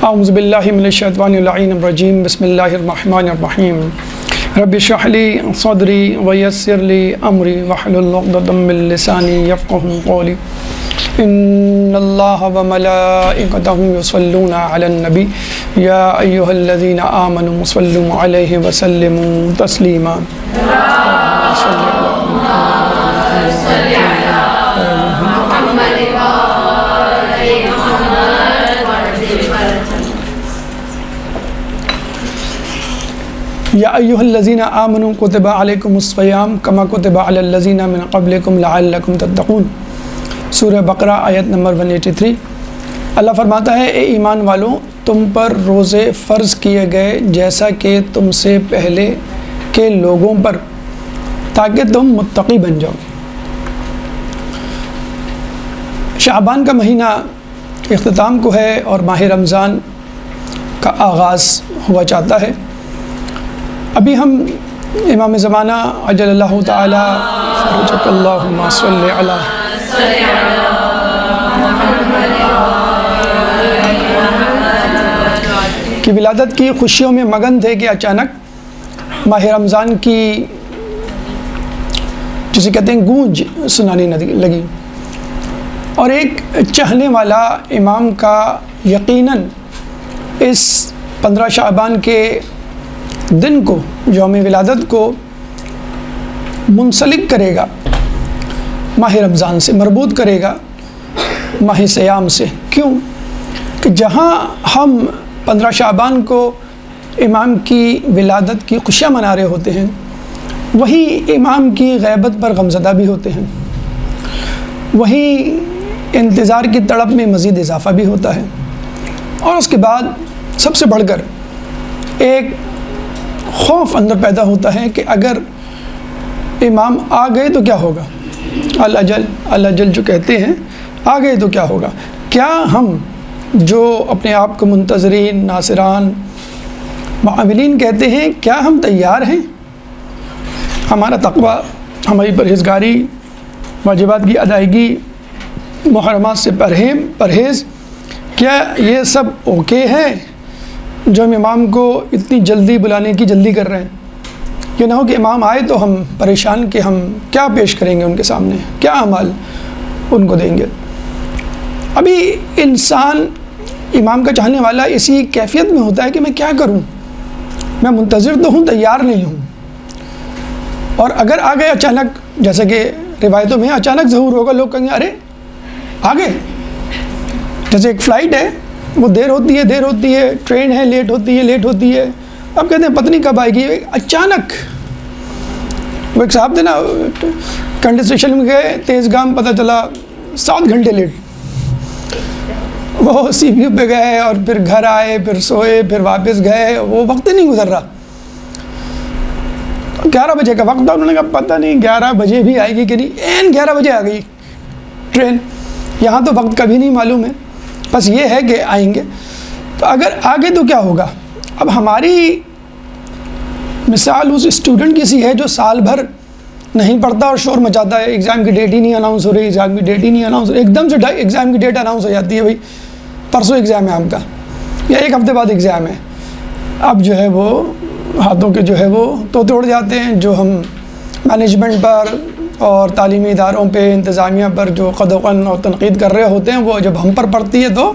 اعوذ باللہ من الشیطان الرجیم بسم اللہ الرحمن الرحیم رب اشرح لی صدری ویسر لی امری واحلل عقدۃ من لسانی یفقهوا قولی ان اللہ وملائکتہ یصلون علی النبی یا ایھا الذین آمنوا صلوا علیہ وسلموا تسلیما یا ایھا الذین آمنوا کتب علیکم الصیام کما کتب علی الذین من قبلکم لعلکم تتقون۔ سورہ بقرہ آیت نمبر 183۔ اللہ فرماتا ہے، اے ایمان والوں، تم پر روزے فرض کیے گئے جیسا کہ تم سے پہلے کے لوگوں پر، تاکہ تم متقی بن جاؤ۔ شعبان کا مہینہ اختتام کو ہے اور ماہ رمضان کا آغاز ہوا چاہتا ہے۔ ابھی ہم امام زمانہ عجل اللہ تعالی فرجک اللہم صلی علی کی ولادت کی خوشیوں میں مگن تھے کہ اچانک ماہ رمضان کی جسے کہتے ہیں گونج سنانے لگی، اور ایک چاہنے والا امام کا یقیناً اس 15 شعبان کے دن کو، یوم ولادت کو منسلک کرے گا ماہ رمضان سے، مربوط کرے گا ماہ صیام سے۔ کیوں کہ جہاں ہم 15 شعبان کو امام کی ولادت کی خوشیاں منا رہے ہوتے ہیں، وہی امام کی غیبت پر غمزدہ بھی ہوتے ہیں، وہی انتظار کی تڑپ میں مزید اضافہ بھی ہوتا ہے، اور اس کے بعد سب سے بڑھ کر ایک خوف اندر پیدا ہوتا ہے کہ اگر امام آ گئے تو کیا ہوگا۔ اللہ جل جو کہتے ہیں آ گئے تو کیا ہوگا۔ کیا ہم جو اپنے آپ کو منتظرین، ناصران، معاملین کہتے ہیں، کیا ہم تیار ہیں؟ ہمارا تقویٰ، ہماری پرہیزگاری، واجبات کی ادائیگی، محرمات سے پرہیز، کیا یہ سب اوکے ہے جو ہم امام کو اتنی جلدی بلانے کی جلدی کر رہے ہیں؟ یہ نہ ہو کہ امام آئے تو ہم پریشان کہ ہم کیا پیش کریں گے ان کے سامنے، کیا اعمال ان کو دیں گے۔ ابھی انسان امام کا چاہنے والا اسی کیفیت میں ہوتا ہے کہ میں کیا کروں، میں منتظر تو ہوں، تیار نہیں ہوں، اور اگر آ گئے اچانک، جیسا کہ روایتوں میں اچانک ظہور ہوگا، لوگ کہیں گے ارے آ گئے۔ جیسے ایک فلائٹ ہے، وہ دیر ہوتی ہے، ٹرین ہے لیٹ ہوتی ہے، اب کہتے ہیں پتہ نہیں کب آئے گی، اچانک۔ وہ ایک صاحب تھے نا، کنڈ اسٹیشن میں گئے، تیز گام، پتہ چلا 7 گھنٹے لیٹ۔ وہ سی پی یو پہ گئے اور پھر گھر آئے، پھر سوئے، پھر واپس گئے، وہ وقت ہی نہیں گزر رہا۔ 11 بجے کا وقت تھا، انہوں نے کہا پتہ نہیں 11 بجے بھی آئے گی کہ نہیں، این 11 بجے آ گئی ٹرین۔ یہاں تو وقت کبھی نہیں معلوم ہے، بس یہ ہے کہ آئیں گے۔ تو اگر آگے تو کیا ہوگا؟ اب ہماری مثال اس اسٹوڈنٹ کی سی ہے جو سال بھر نہیں پڑھتا اور شور مچاتا ہے، ایگزام کی ڈیٹ ہی نہیں اناؤنس ہو رہی، ایک دم سے ایگزام کی ڈیٹ اناؤنس ہو جاتی ہے، بھائی پرسوں ایگزام ہے آپ کا، یا ایک ہفتے بعد ایگزام ہے۔ اب جو ہے وہ ہاتھوں کے جو ہے وہ طوطے اڑ جاتے ہیں، جو ہم مینجمنٹ پر اور تعلیمی اداروں پہ، انتظامیہ پر جو قدغن اور تنقید کر رہے ہوتے ہیں، وہ جب ہم پر پڑتی ہے تو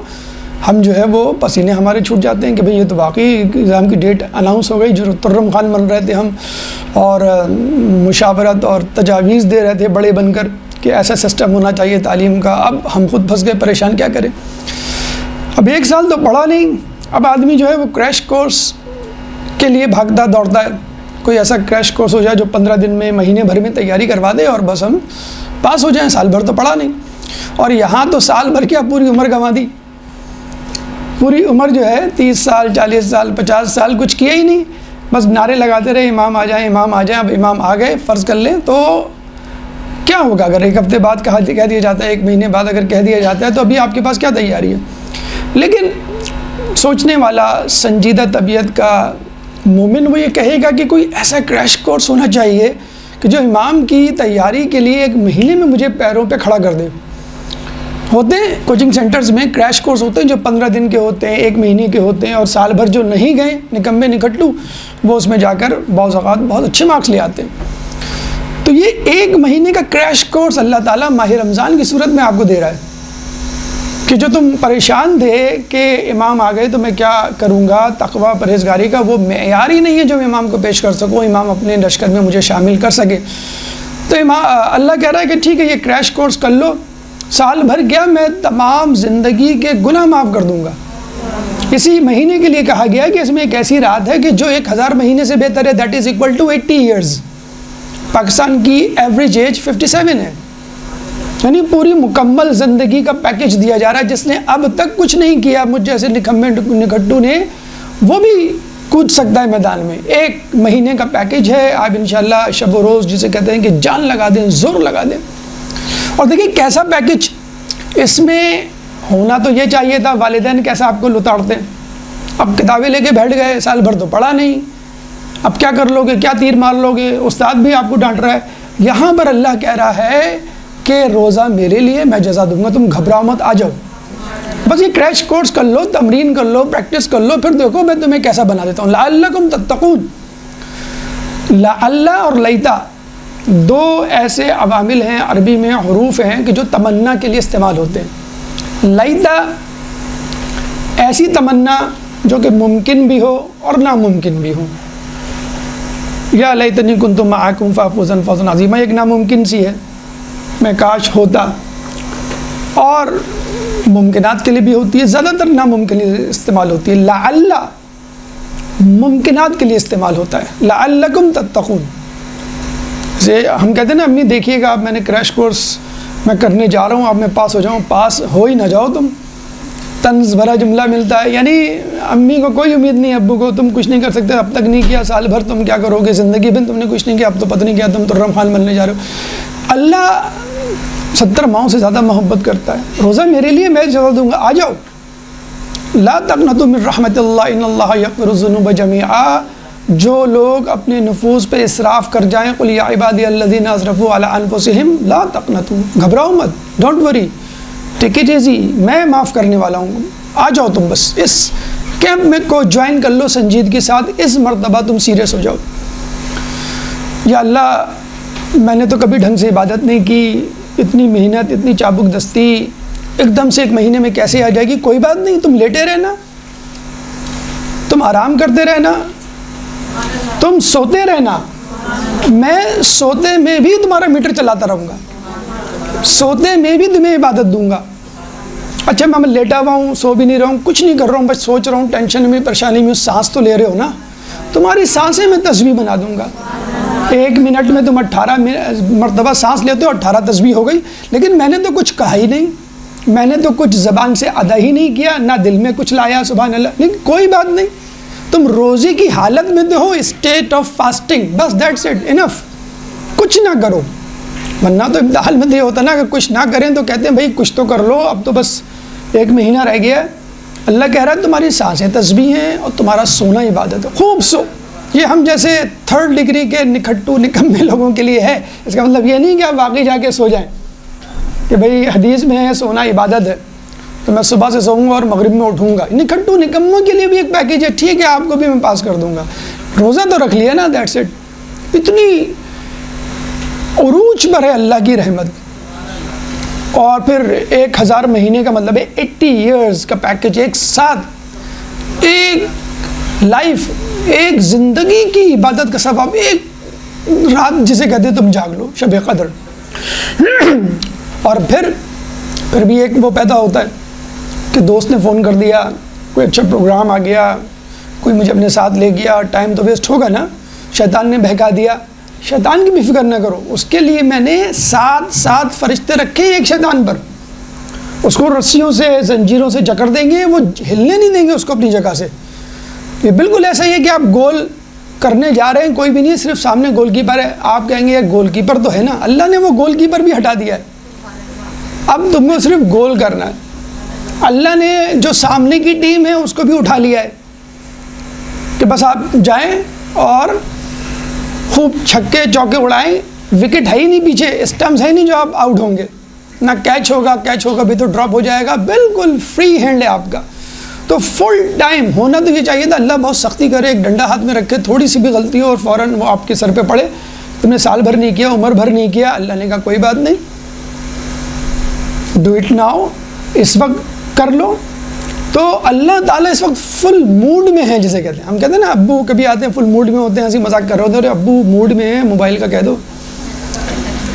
ہم جو ہے وہ پسینے ہمارے چھوٹ جاتے ہیں کہ بھئی یہ تو واقعی ایگزام کی ڈیٹ اناؤنس ہو گئی۔ جو ترم خان بن رہے تھے ہم، اور مشاورت اور تجاویز دے رہے تھے بڑے بن کر کہ ایسا سسٹم ہونا چاہیے تعلیم کا، اب ہم خود پھنس گئے، پریشان کیا کریں۔ اب 1 سال تو پڑھا نہیں، اب آدمی جو ہے وہ کریش کورس کے لیے بھاگتا دوڑتا ہے۔ کوئی ایسا کریش کورس ہو جائے جو 15 دن میں، مہینے بھر میں تیاری کروا دے اور بس ہم پاس ہو جائیں، سال بھر تو پڑھا نہیں۔ اور یہاں تو سال بھر کیا، پوری عمر گنوا دی، پوری عمر جو ہے 30 سال، 40 سال، 50 سال کچھ کیا ہی نہیں، بس نعرے لگاتے رہے امام آ جائیں، امام آ جائیں۔ اب امام آ گئے فرض کر لیں تو کیا ہوگا؟ اگر 1 ہفتے بعد کہہ دیا جاتا ہے، 1 مہینے بعد اگر کہہ دیا جاتا ہے، تو ابھی آپ کے پاس کیا تیاری ہے؟ لیکن سوچنے والا، سنجیدہ طبیعت کا مومن وہ یہ کہے گا کہ کوئی ایسا کریش کورس ہونا چاہیے کہ جو امام کی تیاری کے لیے 1 مہینے میں مجھے پیروں پہ کھڑا کر دے۔ ہوتے ہیں کوچنگ سینٹرز میں کریش کورس ہوتے ہیں جو 15 دن کے ہوتے ہیں، 1 مہینے کے ہوتے ہیں، اور سال بھر جو نہیں گئے نکمے نکھٹو وہ اس میں جا کر بعض اوقات بہت اچھے مارکس لے آتے ہیں۔ تو یہ 1 مہینے کا کریش کورس اللہ تعالیٰ ماہ رمضان کی صورت میں آپ کو دے رہا ہے کہ جو تم پریشان تھے کہ امام آ گئے تو میں کیا کروں گا، تقویٰ پرہیزگاری کا وہ معیار ہی نہیں ہے جو میں امام کو پیش کر سکوں، امام اپنے لشکر میں مجھے شامل کر سکے۔ تو اللہ کہہ رہا ہے کہ ٹھیک ہے یہ کریش کورس کر لو، سال بھر گیا میں تمام زندگی کے گناہ معاف کر دوں گا۔ اسی مہینے کے لیے کہا گیا کہ اس میں ایک ایسی رات ہے کہ جو 1000 مہینے سے بہتر ہے، that is equal to 80 years. Pakistan کی ایوریج ایج 57 ہے، یعنی پوری مکمل زندگی کا پیکج دیا جا رہا ہے۔ جس نے اب تک کچھ نہیں کیا مجھ جیسے نکمے نکھٹو نے، وہ بھی کود سکتا ہے میدان میں۔ 1 مہینے کا پیکج ہے، آپ انشاءاللہ شب و روز جسے کہتے ہیں کہ جان لگا دیں، زور لگا دیں۔ اور دیکھیں کیسا پیکج اس میں ہونا تو یہ چاہیے تھا، والدین کیسا آپ کو لتاڑتے ہیں، اب کتابیں لے کے بیٹھ گئے، سال بھر تو پڑھا نہیں، اب کیا کر لو گے، کیا تیر مار لو گے، استاد بھی آپ کو ڈانٹ رہا ہے۔ یہاں پر اللہ کہہ رہا ہے کہ روزہ میرے لیے، میں جزا دوں گا، تم گھبراؤ مت، آ جاؤ، بس یہ کریش کورس کر لو، تمرین کر لو، پریکٹس کر لو، پھر دیکھو میں تمہیں کیسا بنا دیتا ہوں۔ لعلکم تتقون، لعل اور لیتا 2 ایسے عوامل ہیں عربی میں، حروف ہیں کہ جو تمنا کے لیے استعمال ہوتے ہیں۔ لیتا ایسی تمنا جو کہ ممکن بھی ہو اور ناممکن بھی ہو، یا لیتنی کنت معکم فافوز فوزا عظیما، ایک ناممکن سی ہے، میں کاش ہوتا، اور ممکنات کے لیے بھی ہوتی ہے، زیادہ تر ناممکن استعمال ہوتی ہے۔ لعل ممکنات کے لیے استعمال ہوتا ہے، لعلکم تتقون۔ ہم کہتے ہیں نا امی دیکھیے گا اب میں نے کریش کورس میں کرنے جا رہا ہوں، اب میں پاس ہو جاؤں، پاس ہو ہی نہ جاؤ تم، طنز بھرا جملہ ملتا ہے، یعنی امی کو کوئی امید نہیں، ابو کو تم کچھ نہیں کر سکتے، اب تک نہیں کیا، سال بھر تم کیا کرو گے، زندگی بھر تم نے کچھ نہیں کیا، اب تو پتہ نہیں کیا تم ترم خان بننے جا رہے ہو۔ اللہ 70 ماؤں سے زیادہ محبت کرتا ہے، روزہ میرے لیے، میں جزا دوں گا، آ جاؤ۔ لا تقنطوا من رحمت اللہ ان اللہ یغفر الذنوب جميعا، جو لوگ اپنے نفوس پہ اسراف کر جائیں، قل یا عبادی الذین اسرفوا علی انفسہم لا تقنطوا، گھبراؤ مت، don't worry, take it easy, میں معاف کرنے والا ہوں، آ جاؤ تم، بس اس کیمپ میں کو جوائن کر لو سنجیدگی کے ساتھ، اس مرتبہ تم سیریس ہو جاؤ۔ یا اللہ میں نے تو کبھی ڈھنگ سے عبادت نہیں کی، اتنی محنت، اتنی چابک دستی ایک دم سے 1 مہینے میں کیسے آ جائے گی؟ کوئی بات نہیں، تم لیٹے رہنا، تم آرام کرتے رہنا، تم سوتے رہنا، میں سوتے میں بھی تمہارا میٹر چلاتا رہوں گا، سوتے میں بھی تمہیں عبادت دوں گا۔ اچھا میں لیٹا ہوا ہوں، سو بھی نہیں رہا ہوں، کچھ نہیں کر رہا ہوں، بس سوچ رہا ہوں، ٹینشن میں، پریشانی میں، سانس تو لے رہے ہو نا، تمہاری سانسیں میں تسبیح بنا دوں گا۔ 1 منٹ میں تم 18 مرتبہ سانس لیتے ہو، 18 تسبیح ہو گئی، لیکن میں نے تو کچھ کہا ہی نہیں، میں نے تو کچھ زبان سے ادا ہی نہیں کیا، نہ دل میں کچھ لایا، سبحان اللہ۔ لیکن کوئی بات نہیں، تم روزے کی حالت میں تو ہو، اسٹیٹ آف فاسٹنگ، بس دیٹس اٹ، انف، کچھ نہ کرو۔ ورنہ تو امتحان میں یہ ہوتا نا کہ کچھ نہ کریں تو کہتے ہیں بھائی کچھ تو کر لو، اب تو بس 1 مہینہ رہ گیا ہے۔ اللہ کہہ رہا ہے تمہاری سانسیں تسبیح ہیں اور تمہارا سونا عبادت ہے، خوب سو۔ یہ ہم جیسے 3rd ڈگری کے نکھٹو نکمے لوگوں کے لیے ہے، اس کا مطلب یہ نہیں کہ آپ واقعی جا کے سو جائیں کہ بھائی حدیث میں ہے سونا عبادت ہے تو میں صبح سے سوؤں گا اور مغرب میں اٹھوں گا۔ نکھٹو نکموں کے لیے بھی ایک پیکیج ہے، ٹھیک ہے آپ کو بھی میں پاس کر دوں گا، روزہ تو رکھ لیا نا، دیٹس اٹ۔ اتنی عروج پر ہے اللہ کی رحمت، اور پھر 1000 مہینے کا مطلب ہے 80 ایئرز کا پیکیج، ایک ساتھ، ایک لائف، ایک زندگی کی عبادت کا ثواب، ایک رات جسے کہتے ہیں تم جاگ لو، شب قدر۔ اور پھر بھی ایک وہ پیدا ہوتا ہے کہ دوست نے فون کر دیا، کوئی اچھا پروگرام آ گیا، کوئی مجھے اپنے ساتھ لے گیا، ٹائم تو ویسٹ ہوگا نا، شیطان نے بہکا دیا۔ شیطان کی بھی فکر نہ کرو، اس کے لیے میں نے 7 فرشتے رکھے ایک شیطان پر، اس کو رسیوں سے، زنجیروں سے جکڑ دیں گے، وہ ہلنے نہیں دیں گے اس کو اپنی جگہ سے۔ یہ بالکل ایسا ہی ہے کہ آپ گول کرنے جا رہے ہیں، کوئی بھی نہیں، صرف سامنے گول کیپر ہے، آپ کہیں گے گول کیپر تو ہے نا، اللہ نے وہ گول کیپر بھی ہٹا دیا ہے، اب تم کو صرف گول کرنا ہے۔ اللہ نے جو سامنے کی ٹیم ہے اس کو بھی اٹھا لیا ہے کہ بس آپ جائیں اور خوب چھکے چوکے اڑائیں، وکٹ ہے ہی نہیں پیچھے، اسٹمپس ہے نہیں جو آپ آؤٹ ہوں گے، نہ کیچ ہوگا بھی تو ڈراپ ہو جائے گا، بالکل فری ہینڈ ہے آپ کا. تو فل ٹائم ہونا تو یہ چاہیے تھا اللہ بہت سختی کرے، ایک ڈنڈا ہاتھ میں رکھے، تھوڑی سی بھی غلطی ہو اور فوراً وہ آپ کے سر پہ پڑے. تم نے سال بھر نہیں کیا، عمر بھر نہیں کیا، اللہ نے کہا کوئی بات نہیں، ڈو اٹ ناؤ، اس وقت کر لو. تو اللہ تعالیٰ اس وقت فل موڈ میں ہے، جسے کہتے ہیں. ہم کہتے ہیں نا ابو کبھی آتے ہیں فل موڈ میں ہوتے ہیں، ہنسی مذاق کر رہے ہوتے ہیں، ارے ابو موڈ میں ہیں موبائل کا کہہ دو،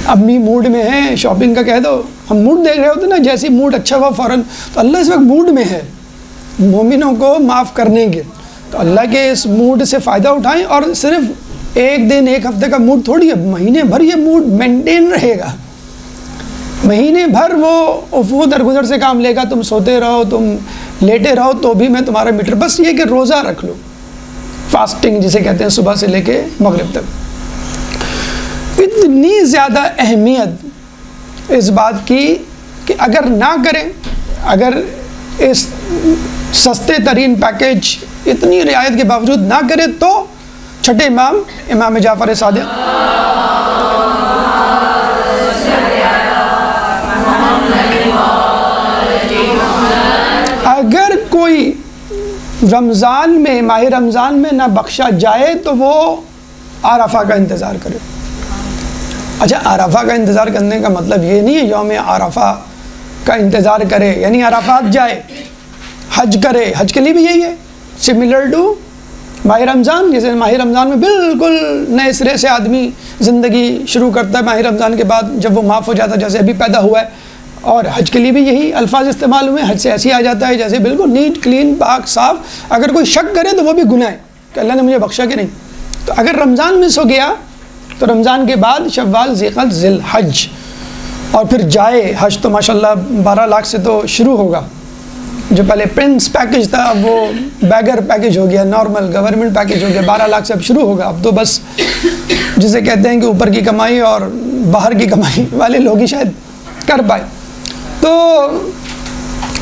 امی موڈ میں ہیں شاپنگ کا کہہ دو. ہم موڈ دیکھ رہے ہوتے ہیں نا، جیسی موڈ اچھا ہوا فوراً. تو اللہ اس وقت موڈ میں ہے مومنوں کو معاف کرنے کے. تو اللہ کے اس موڈ سے فائدہ اٹھائیں، اور صرف ایک دن ایک ہفتے کا موڈ تھوڑی ہے، مہینے بھر یہ موڈ مینٹین رہے گا. مہینے بھر وہ افو درگزر سے کام لے گا، تم سوتے رہو، تم لیٹے رہو، تو بھی میں تمہارا میٹر. بس یہ کہ روزہ رکھ لو، فاسٹنگ جسے کہتے ہیں، صبح سے لے کے مغرب تک. اتنی زیادہ اہمیت اس بات کی کہ اگر نہ کریں، اگر اس سستے ترین پیکیج اتنی رعایت کے باوجود نہ کرے، تو چھٹے امام جعفر صادق اگر کوئی رمضان میں، ماہ رمضان میں نہ بخشا جائے تو وہ عرفہ کا انتظار کرے. اچھا، عرفہ کا انتظار کرنے کا مطلب یہ نہیں ہے یوم عرفہ کا انتظار کرے یعنی عرفات جائے، حج کرے. حج کے لیے بھی یہی ہے، سملر ٹو ماہ رمضان. جیسے ماہ رمضان میں بالکل نئے سرے سے آدمی زندگی شروع کرتا ہے ماہ رمضان کے بعد، جب وہ معاف ہو جاتا ہے جیسے ابھی پیدا ہوا ہے. اور حج کے لیے بھی یہی الفاظ استعمال ہوئے. حج سے ایسے ہی آ جاتا ہے جیسے بالکل نیٹ کلین پاک صاف. اگر کوئی شک کرے تو وہ بھی گناہ ہے کہ اللہ نے مجھے بخشا کہ نہیں. تو اگر رمضان مس ہو گیا تو رمضان کے بعد شوال، ذیقعد، ذی الحج، اور پھر جائے. حج تو ماشاءاللہ 12 لاکھ سے تو شروع ہوگا. جو پہلے پرنس پیکج تھا اب وہ بیگر پیکج ہو گیا، نارمل گورنمنٹ پیکج ہو گیا. 12 لاکھ سے اب شروع ہوگا. اب تو بس جسے کہتے ہیں کہ اوپر کی کمائی اور باہر کی کمائی والے لوگ ہی شاید کر پائے. تو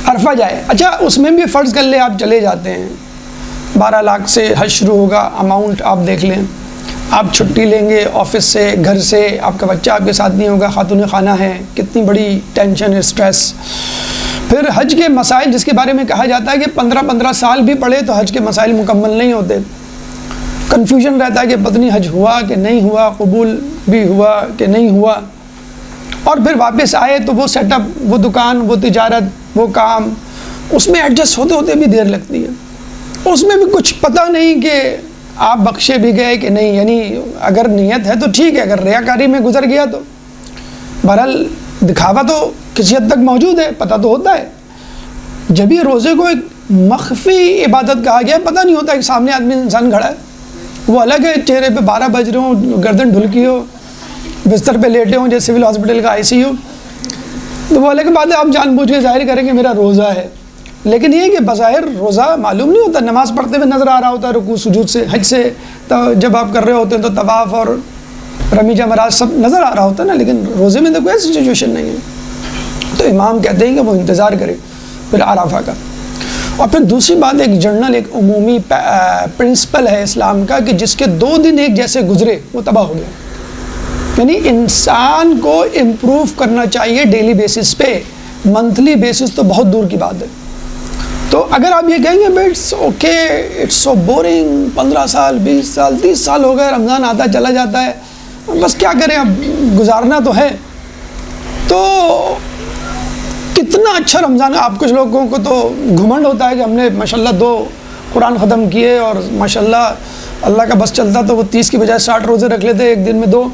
عرفہ جائے. اچھا، اس میں بھی فرض کر لے آپ چلے جاتے ہیں، 12 لاکھ سے حج شروع ہوگا. اماؤنٹ آپ دیکھ لیں، آپ چھٹی لیں گے آفس سے، گھر سے، آپ کا بچہ آپ کے ساتھ نہیں ہوگا، خاتون خانہ ہے، کتنی بڑی ٹینشن، اسٹریس. پھر حج کے مسائل جس کے بارے میں کہا جاتا ہے کہ 15 سال بھی پڑھے تو حج کے مسائل مکمل نہیں ہوتے. کنفیوژن رہتا ہے کہ پتہ نہیں حج ہوا کہ نہیں ہوا، قبول بھی ہوا کہ نہیں ہوا. اور پھر واپس آئے تو وہ سیٹ اپ، وہ دکان، وہ تجارت، وہ کام، اس میں ایڈجسٹ ہوتے ہوتے بھی دیر لگتی ہے. اس میں بھی کچھ پتہ نہیں کہ آپ بخشے بھی گئے کہ نہیں. یعنی اگر نیت ہے تو ٹھیک ہے، اگر ریاکاری میں گزر گیا تو بہرحال دکھاوا تو کسی حد تک موجود ہے، پتہ تو ہوتا ہے. جب یہ روزے کو ایک مخفی عبادت کہا گیا، پتہ نہیں ہوتا کہ سامنے آدمی انسان کھڑا ہے، وہ الگ ہے، چہرے پہ 12 بج رہے ہوں، گردن ڈھلکی ہو، بستر پہ لیٹے ہوں جیسے سول ہاسپٹل کا ICU، تو وہ الگ بات ہے. آپ جان بوجھ کے ظاہر کریں کہ میرا روزہ ہے، لیکن یہ کہ بظاہر روزہ معلوم نہیں ہوتا. نماز پڑھتے ہوئے نظر آ رہا ہوتا ہے، رکوع سجود سے، حج سے جب آپ کر رہے ہوتے ہیں تو طواف اور رمی جمرات سب نظر آ رہا ہوتا ہے نا. لیکن روزے میں تو کوئی ایسی سچویشن نہیں ہے. تو امام کہتے ہیں کہ وہ انتظار کرے پھر عرفہ کا. اور پھر دوسری بات، ایک جنرل، ایک عمومی پرنسپل ہے اسلام کا کہ جس کے 2 دن ایک جیسے گزرے وہ تباہ ہو گیا. یعنی انسان کو امپروو کرنا چاہیے ڈیلی بیسس پہ، منتھلی بیسس تو بہت دور کی بات ہے. تو اگر آپ یہ کہیں گے it's okay, it's so boring, 15 سال 20 سال 30 سال ہو گئے، رمضان آتا چلا جاتا ہے، بس کیا کریں، اب گزارنا تو ہے. تو کتنا اچھا رمضان. آپ کچھ لوگوں کو تو گھمنڈ ہوتا ہے کہ ہم نے ماشاءاللہ 2 قرآن ختم کیے، اور ماشاءاللہ اللہ کا بس چلتا تو وہ 30 کی بجائے 60 روزے رکھ لیتے ایک دن میں 2.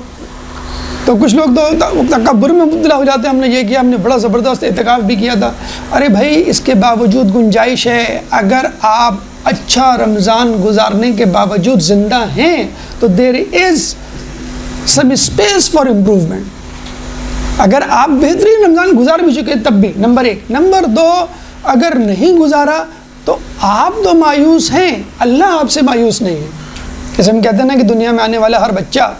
تو کچھ لوگ تو تکبر میں مبتلا ہو جاتے ہیں، ہم نے یہ کیا، ہم نے بڑا زبردست اعتکاف بھی کیا تھا. ارے بھائی، اس کے باوجود گنجائش ہے. اگر آپ اچھا رمضان گزارنے کے باوجود زندہ ہیں تو دیر از سم اسپیس فار امپروومنٹ. اگر آپ بہترین رمضان گزار بھی چکے تب بھی، نمبر 1. نمبر 2، اگر نہیں گزارا تو آپ تو مایوس ہیں، اللہ آپ سے مایوس نہیں ہے. جیسے ہم کہتے ہیں نا کہ دنیا میں آنے والا ہر بچہ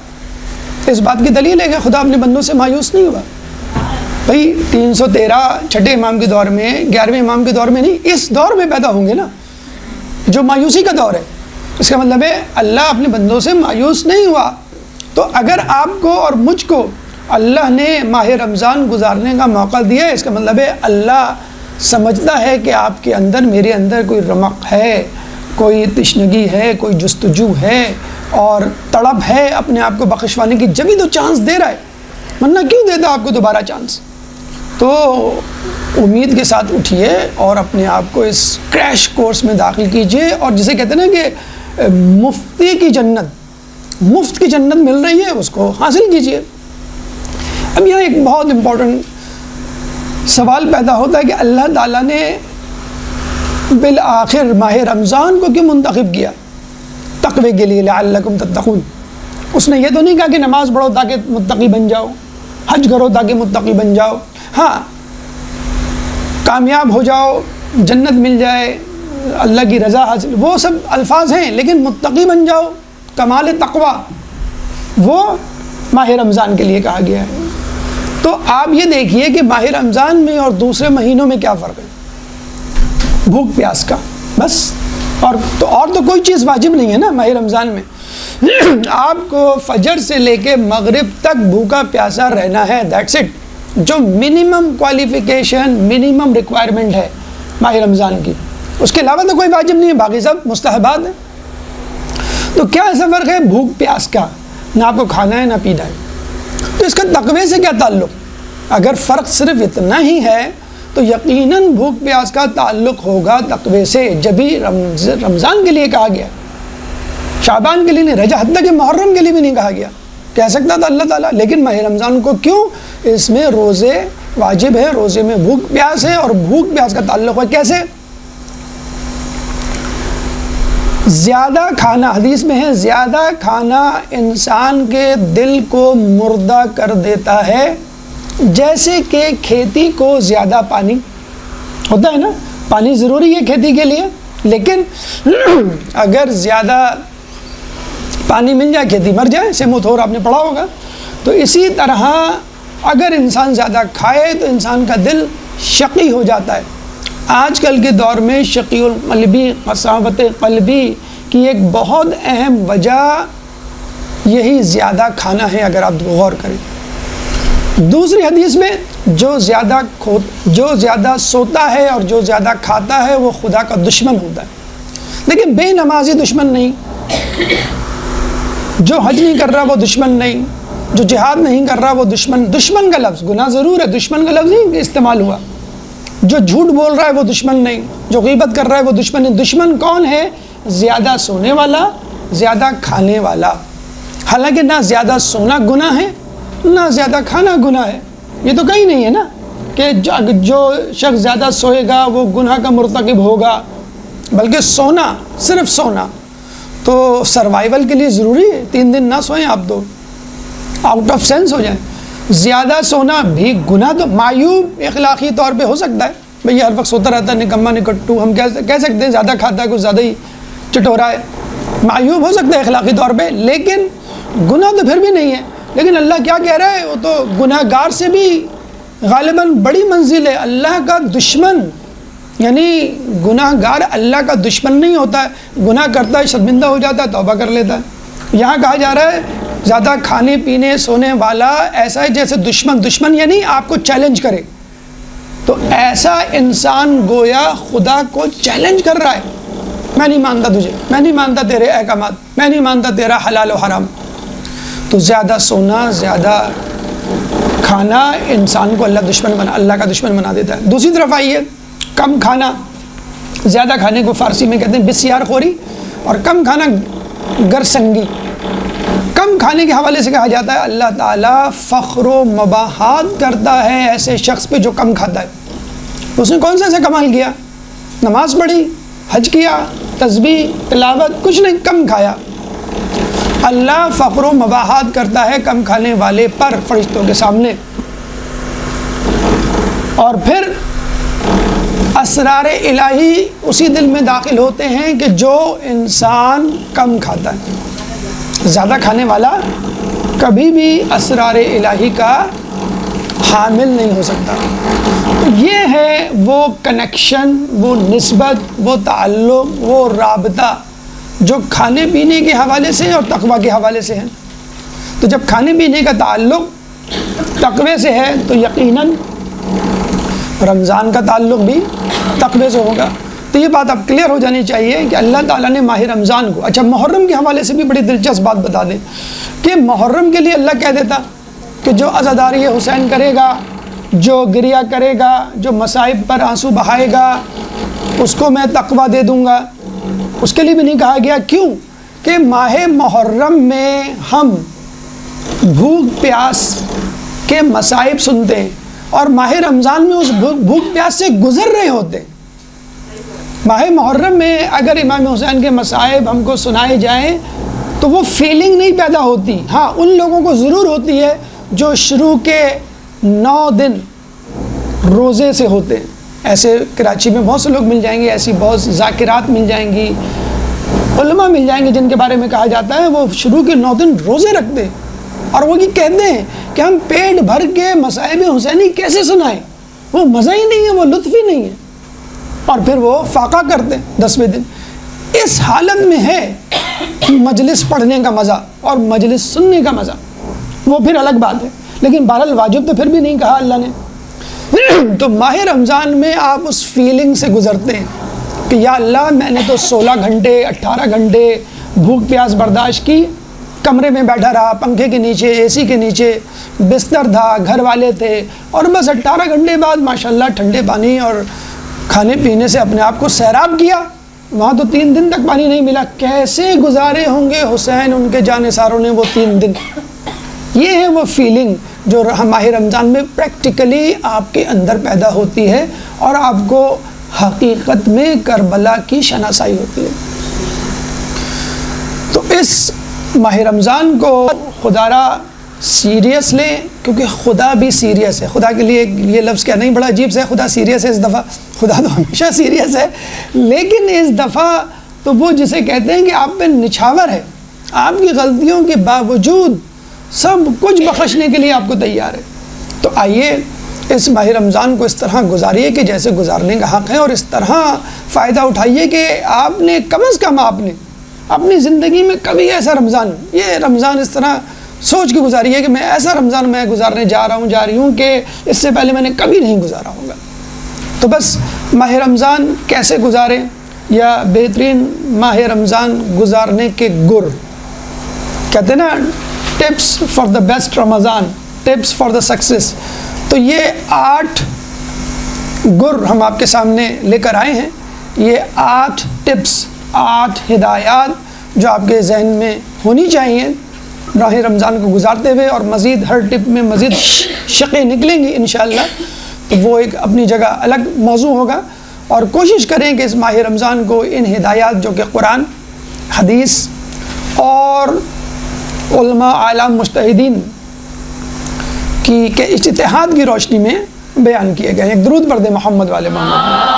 اس بات کی دلیل ہے کہ خدا اپنے بندوں سے مایوس نہیں ہوا. بھائی 313 چھٹے امام کے دور میں، 11ویں امام کے دور میں نہیں، اس دور میں پیدا ہوں گے نا جو مایوسی کا دور ہے. اس کا مطلب ہے اللہ اپنے بندوں سے مایوس نہیں ہوا. تو اگر آپ کو اور مجھ کو اللہ نے ماہ رمضان گزارنے کا موقع دیا ہے، اس کا مطلب ہے اللہ سمجھتا ہے کہ آپ کے اندر، میرے اندر کوئی رمق ہے، کوئی تشنگی ہے، کوئی جستجو ہے اور تڑپ ہے اپنے آپ کو بخشوانے کی، جبھی تو چانس دے رہا ہے، ورنہ کیوں دیتا آپ کو دوبارہ چانس؟ تو امید کے ساتھ اٹھیے اور اپنے آپ کو اس کریش کورس میں داخل کیجئے، اور جسے کہتے ہیں نا کہ مفتی کی جنت، مفت کی جنت مل رہی ہے، اس کو حاصل کیجئے۔ اب یہاں ایک بہت امپورٹنٹ سوال پیدا ہوتا ہے کہ اللہ تعالیٰ نے بالآخر ماہ رمضان کو کیوں منتخب کیا؟ تقوی کے لیے، لعلکم تتقون۔ اس نے یہ تو نہیں کہا کہ نماز پڑھو تاکہ متقی بن جاؤ، حج کرو تاکہ متقی بن جاؤ، ہاں کامیاب ہو جاؤ، جنت مل جائے، اللہ کی رضا حاصل، وہ سب الفاظ ہیں، لیکن متقی بن جاؤ، کمال تقوی، وہ ماہ رمضان کے لیے کہا گیا ہے۔ تو آپ یہ دیکھیے کہ ماہ رمضان میں اور دوسرے مہینوں میں کیا فرق ہے؟ بھوک پیاس کا، بس، اور تو کوئی چیز واجب نہیں ہے نا ماہ رمضان میں۔ آپ کو فجر سے لے کے مغرب تک بھوکا پیاسا رہنا ہے، دیٹس اٹ، جو منیمم کوالیفیکیشن، منیمم ریکوائرمنٹ ہے ماہ رمضان کی۔ اس کے علاوہ تو کوئی واجب نہیں ہے، باقی سب مستحبات ہیں۔ تو کیا ایسا فرق ہے بھوک پیاس کا؟ نہ آپ کو کھانا ہے نہ پینا ہے، تو اس کا تقوی سے کیا تعلق؟ اگر فرق صرف اتنا ہی ہے تو یقیناً بھوک پیاس کا تعلق ہوگا تقوی سے، جبھی رمضان کے لیے کہا گیا، شعبان کے لیے نہیں، رجب، حتیٰ کہ محرم کے لیے بھی نہیں کہا گیا، کہہ سکتا تھا اللہ تعالیٰ، لیکن ماہ رمضان کو کیوں؟ اس میں روزے واجب ہے، روزے میں بھوک پیاس ہے، اور بھوک پیاس کا تعلق ہے کیسے؟ زیادہ کھانا، حدیث میں ہے زیادہ کھانا انسان کے دل کو مردہ کر دیتا ہے، جیسے کہ کھیتی کو زیادہ پانی ہوتا ہے نا، پانی ضروری ہے کھیتی کے لیے، لیکن اگر زیادہ پانی مل جائے کھیتی مر جائے، سیموتھور آپ نے پڑھا ہوگا۔ تو اسی طرح اگر انسان زیادہ کھائے تو انسان کا دل شقی ہو جاتا ہے۔ آج کل کے دور میں شقی القلبی، قساوت قلبی کی ایک بہت اہم وجہ یہی زیادہ کھانا ہے، اگر آپ غور کریں۔ دوسری حدیث میں جو زیادہ سوتا ہے اور جو زیادہ کھاتا ہے وہ خدا کا دشمن ہوتا ہے۔ لیکن بے نمازی دشمن نہیں، جو حج نہیں کر رہا وہ دشمن نہیں، جو جہاد نہیں کر رہا وہ دشمن کا لفظ، گناہ ضرور ہے، دشمن کا لفظ نہیں استعمال ہوا، جو جھوٹ بول رہا ہے وہ دشمن نہیں، جو غیبت کر رہا ہے وہ دشمن نہیں۔ دشمن کون ہے؟ زیادہ سونے والا، زیادہ کھانے والا۔ حالانکہ نہ زیادہ سونا گناہ ہے نہ زیادہ کھانا گناہ ہے، یہ تو کہیں نہیں ہے نا کہ جو شخص زیادہ سوئے گا وہ گناہ کا مرتکب ہوگا، بلکہ سونا، صرف سونا تو سروائیول کے لیے ضروری ہے، 3 دن نہ سوئیں آپ تو آؤٹ آف سینس ہو جائیں۔ زیادہ سونا بھی گناہ، تو معیوب اخلاقی طور پہ ہو سکتا ہے، بھئی ہر وقت سوتا رہتا ہے، نکما نکٹو، ہم کہہ سکتے ہیں زیادہ کھاتا ہے کچھ زیادہ ہی چٹورا ہے، معیوب ہو سکتا ہے اخلاقی طور پہ، لیکن گناہ تو پھر بھی نہیں ہے۔ لیکن اللہ کیا کہہ رہا ہے؟ وہ تو گناہ گار سے بھی غالباً بڑی منزل ہے، اللہ کا دشمن، یعنی گناہ گار اللہ کا دشمن نہیں ہوتا ہے، گناہ کرتا ہے، شرمندہ ہو جاتا ہے، توبہ کر لیتا ہے۔ یہاں کہا جا رہا ہے زیادہ کھانے پینے سونے والا ایسا ہے جیسے دشمن یعنی آپ کو چیلنج کرے، تو ایسا انسان گویا خدا کو چیلنج کر رہا ہے، میں نہیں مانتا تجھے، میں نہیں مانتا تیرے احکامات، میں نہیں مانتا تیرا حلال و حرام۔ تو زیادہ سونا، زیادہ کھانا انسان کو اللہ کا دشمن بنا دیتا ہے۔ دوسری طرف آئیے، کم کھانا، زیادہ کھانے کو فارسی میں کہتے ہیں بسیار خوری، اور کم کھانا گرسنگی۔ کم کھانے کے حوالے سے کہا جاتا ہے اللہ تعالیٰ فخر و مباحات کرتا ہے ایسے شخص پہ جو کم کھاتا ہے۔ اس نے کون سا ایسا کمال کیا؟ نماز پڑھی، حج کیا، تسبیح، تلاوت، کچھ نہیں، کم کھایا۔ اللہ فخر و مباحات کرتا ہے کم کھانے والے پر فرشتوں کے سامنے، اور پھر اسرار الہی اسی دل میں داخل ہوتے ہیں کہ جو انسان کم کھاتا ہے۔ زیادہ کھانے والا کبھی بھی اسرار الہی کا حامل نہیں ہو سکتا۔ یہ ہے وہ کنیکشن، وہ نسبت، وہ تعلق، وہ رابطہ جو کھانے پینے کے حوالے سے اور تقویٰ کے حوالے سے ہے۔ تو جب کھانے پینے کا تعلق تقوی سے ہے تو یقیناً رمضان کا تعلق بھی تقوی سے ہوگا۔ تو یہ بات اب کلیئر ہو جانی چاہیے کہ اللہ تعالیٰ نے ماہ رمضان کو، اچھا محرم کے حوالے سے بھی بڑی دلچسپ بات بتا دیں کہ محرم کے لیے اللہ کہہ دیتا کہ جو عزاداری حسین کرے گا، جو گریہ کرے گا، جو مصائب پر آنسو بہائے گا، اس کو میں تقویٰ دے دوں گا۔ اس کے لیے بھی نہیں کہا گیا، کیوں کہ ماہ محرم میں ہم بھوک پیاس کے مصائب سنتے ہیں اور ماہ رمضان میں اس بھوک پیاس سے گزر رہے ہوتے ہیں۔ ماہ محرم میں اگر امام حسین کے مصائب ہم کو سنائے جائیں تو وہ فیلنگ نہیں پیدا ہوتی، ہاں ان لوگوں کو ضرور ہوتی ہے جو شروع کے 9 دن روزے سے ہوتے ہیں۔ ایسے کراچی میں بہت سے لوگ مل جائیں گے، ایسی بہت ذاکرات مل جائیں گی، علماء مل جائیں گے جن کے بارے میں کہا جاتا ہے وہ شروع کے 9 دن روزے رکھتے ہیں اور وہ یہ کہتے ہیں کہ ہم پیٹ بھر کے مصائب حسینی کیسے سنائیں، وہ مزہ ہی نہیں ہے، وہ لطف ہی نہیں ہے، اور پھر وہ فاقہ کرتے ہیں 10ویں دن۔ اس حالت میں ہے مجلس پڑھنے کا مزہ اور مجلس سننے کا مزہ، وہ پھر الگ بات ہے، لیکن بہرحال واجب تو پھر بھی نہیں کہا اللہ نے۔ تو ماہ رمضان میں آپ اس فیلنگ سے گزرتے ہیں کہ یا اللہ میں نے تو 16 گھنٹے 18 گھنٹے بھوک پیاس برداشت کی، کمرے میں بیٹھا رہا، پنکھے کے نیچے، اے سی کے نیچے، بستر تھا، گھر والے تھے، اور بس 18 گھنٹے بعد ماشاءاللہ ٹھنڈے پانی اور کھانے پینے سے اپنے آپ کو سیراب کیا، وہاں تو 3 دن تک پانی نہیں ملا۔ کیسے گزارے ہوں گے حسین ان کے جانثاروں نے وہ 3 دن؟ یہ ہے وہ فیلنگ جو ماہ رمضان میں پریکٹیکلی آپ کے اندر پیدا ہوتی ہے اور آپ کو حقیقت میں کربلا کی شناسائی ہوتی ہے۔ تو اس ماہ رمضان کو خدا را سیریس لیں، کیونکہ خدا بھی سیریس ہے۔ خدا کے لیے یہ لفظ کیا نہیں، بڑا عجیب سے خدا سیریس ہے اس دفعہ، خدا تو ہمیشہ سیریس ہے، لیکن اس دفعہ تو وہ جسے کہتے ہیں کہ آپ پہ نچھاور ہے، آپ کی غلطیوں کے باوجود سب کچھ بخشنے کے لیے آپ کو تیار ہے۔ تو آئیے اس ماہ رمضان کو اس طرح گزاریے کہ جیسے گزارنے کا حق ہے، اور اس طرح فائدہ اٹھائیے کہ آپ نے کم از کم آپ نے اپنی زندگی میں کبھی ایسا رمضان، یہ رمضان اس طرح سوچ کے گزاریے کہ میں ایسا رمضان میں گزارنے جا رہی ہوں کہ اس سے پہلے میں نے کبھی نہیں گزارا ہوگا۔ تو بس ماہ رمضان کیسے گزاریں، یا بہترین ماہ رمضان گزارنے کے گر کہتے ہیں نا، tips for the best Ramzan, tips for the success. تو یہ 8 گر ہم آپ کے سامنے لے کر آئے ہیں، یہ 8 ٹپس، 8 ہدایات جو آپ کے ذہن میں ہونی چاہیے ماہ رمضان کو گزارتے ہوئے، اور مزید ہر ٹپ میں مزید شقیں نکلیں گی انشاءاللہ، تو وہ ایک اپنی جگہ الگ موضوع ہوگا۔ اور کوشش کریں کہ اس ماہ رمضان کو ان ہدایات جو کہ قرآن، حدیث اور علماء عالم مجتہدین کی کے اجتہاد کی روشنی میں بیان کیے گئے ہیں۔ ایک درود پڑھ دیں محمد والے محمد۔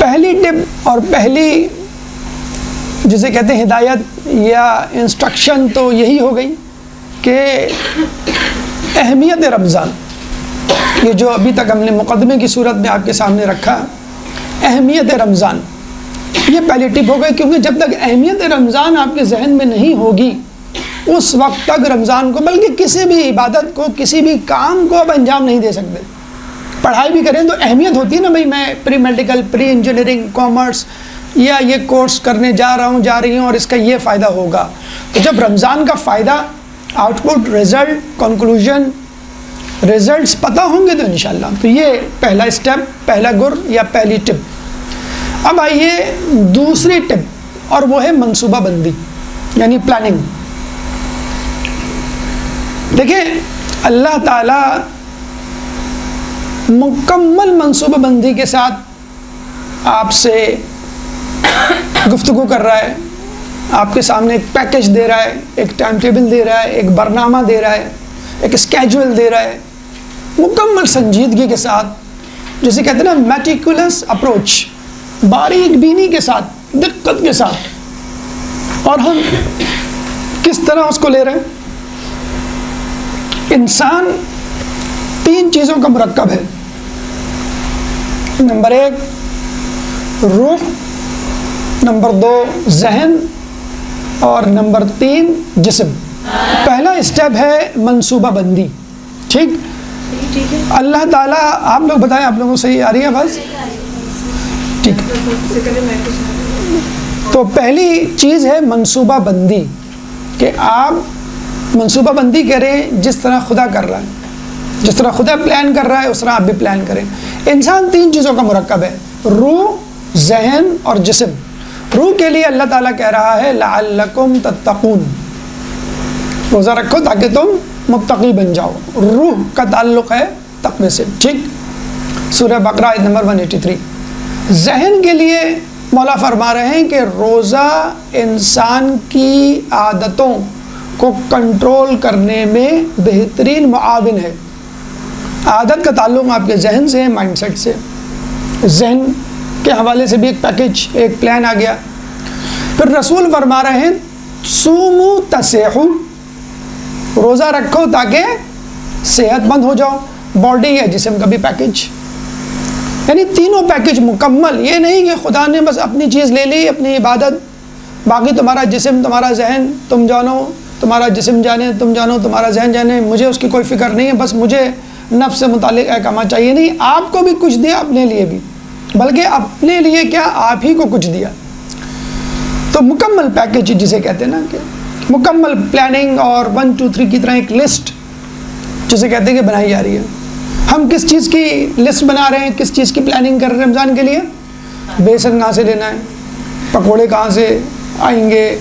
پہلی ٹپ اور پہلی جسے کہتے ہیں ہدایت یا انسٹرکشن تو یہی ہو گئی کہ اہمیت رمضان، یہ جو ابھی تک ہم نے مقدمے کی صورت میں آپ کے سامنے رکھا، اہمیت رمضان، یہ پہلی ٹپ ہو گئی، کیونکہ جب تک اہمیت رمضان آپ کے ذہن میں نہیں ہوگی اس وقت تک رمضان کو، بلکہ کسی بھی عبادت کو، کسی بھی کام کو آپ انجام نہیں دے سکتے۔ پڑھائی بھی کریں تو اہمیت ہوتی ہے نا، بھائی میں pre medical, pre engineering, commerce یا یہ کورس کرنے جا رہا ہوں، جا رہی ہوں، اور اس کا یہ فائدہ ہوگا۔ تو جب رمضان کا فائدہ، out put, result, conclusion, results پتہ ہوں گے تو انشاءاللہ، تو یہ پہلا اسٹیپ، پہلا گر یا پہلی ٹپ۔ اب آئیے دوسری ٹپ، اور وہ ہے منصوبہ بندی، یعنی پلاننگ۔ دیکھیں اللہ تعالیٰ مکمل منصوبہ بندی کے ساتھ آپ سے گفتگو کر رہا ہے، آپ کے سامنے ایک پیکج دے رہا ہے، ایک ٹائم ٹیبل دے رہا ہے، ایک برنامہ دے رہا ہے، ایک اسکیجول دے رہا ہے، مکمل سنجیدگی کے ساتھ، جسے کہتے ہیں نا میٹیکولس اپروچ، باریک بینی کے ساتھ، دقت کے ساتھ۔ اور ہم کس طرح اس کو لے رہے ہیں؟ انسان 3 چیزوں کا مرکب ہے۔ نمبر 1 روح، نمبر 2 ذہن اور نمبر 3 جسم. پہلا اسٹیپ ہے منصوبہ بندی. ٹھیک، اللہ تعالیٰ، آپ لوگ بتائیں آپ لوگوں سے آ رہی ہے آواز؟ ٹھیک. تو پہلی چیز ہے منصوبہ بندی، کہ آپ منصوبہ بندی کریں جس طرح خدا کر رہا ہے، جس طرح خدا پلان کر رہا ہے اس طرح آپ بھی پلان کریں. انسان 3 چیزوں کا مرکب ہے، روح، ذہن اور جسم. روح کے لیے اللہ تعالیٰ کہہ رہا ہے لعلکم تتقون، روزہ رکھو تاکہ تم متقی بن جاؤ. روح کا تعلق ہے تقوی سے. ٹھیک، سورہ بقرہ آیت نمبر 183. ذہن کے لیے مولا فرما رہے ہیں کہ روزہ انسان کی عادتوں کو کنٹرول کرنے میں بہترین معاون ہے. عادت کا تعلق آپ کے ذہن سے ہے، مائنڈ سیٹ سے. ذہن کے حوالے سے بھی ایک پیکج، ایک پلان آ گیا. پھر رسول فرما رہے ہیں صوموا تصحوا، روزہ رکھو تاکہ صحت مند ہو جاؤ. باڈی ہے جسم کا بھی پیکج، یعنی تینوں پیکج مکمل. یہ نہیں کہ خدا نے بس اپنی چیز لے لی، اپنی عبادت، باقی تمہارا جسم تمہارا ذہن تم جانو، تمہارا جسم جانے تم جانو، تمہارا ذہن جانے، مجھے اس کی کوئی فکر نہیں ہے، بس مجھے نفس سے متعلق احکامات چاہیے. نہیں، آپ کو بھی کچھ دیا، اپنے لیے بھی، بلکہ اپنے لیے کیا، آپ ہی کو کچھ دیا. تو مکمل پیکج جسے کہتے ہیں نا، کہ مکمل پلاننگ اور 1 2 3 کی طرح ایک لسٹ جسے کہتے ہیں کہ بنائی جا رہی ہے. ہم کس چیز کی لسٹ بنا رہے ہیں، کس چیز کی پلاننگ کر رہے ہیں رمضان کے لیے؟ بیسن کہاں سے لینا ہے، پکوڑے کہاں سے آئیں گے،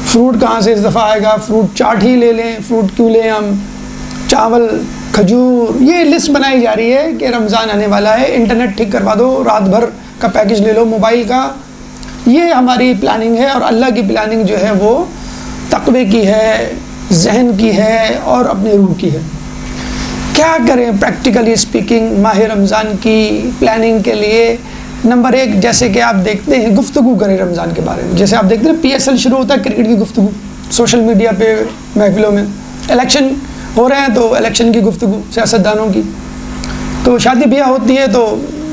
فروٹ کہاں سے اس دفعہ آئے گا، فروٹ چاٹ ہی لے لیں، فروٹ کیوں لیں ہم، چاول، کھجور. یہ لسٹ بنائی جا رہی ہے کہ رمضان آنے والا ہے، انٹرنیٹ ٹھیک کروا دو، رات بھر کا پیکج لے لو موبائل کا. یہ ہماری پلاننگ ہے. اور اللہ کی پلاننگ جو ہے وہ تقوی کی ہے، ذہن کی ہے اور اپنے روح کی ہے. کیا کریں پریکٹیکلی اسپیکنگ ماہ رمضان کی پلاننگ کے لیے؟ نمبر 1، جیسے کہ آپ دیکھتے ہیں، گفتگو کریں رمضان کے بارے میں. جیسے آپ دیکھتے ہیں PSL شروع ہوتا ہے، کرکٹ کی گفتگو سوشل میڈیا پہ، محفلوں میں. الیکشن ہو رہے ہیں تو الیکشن کی گفتگو سیاستدانوں کی. تو شادی بیاہ ہوتی ہے تو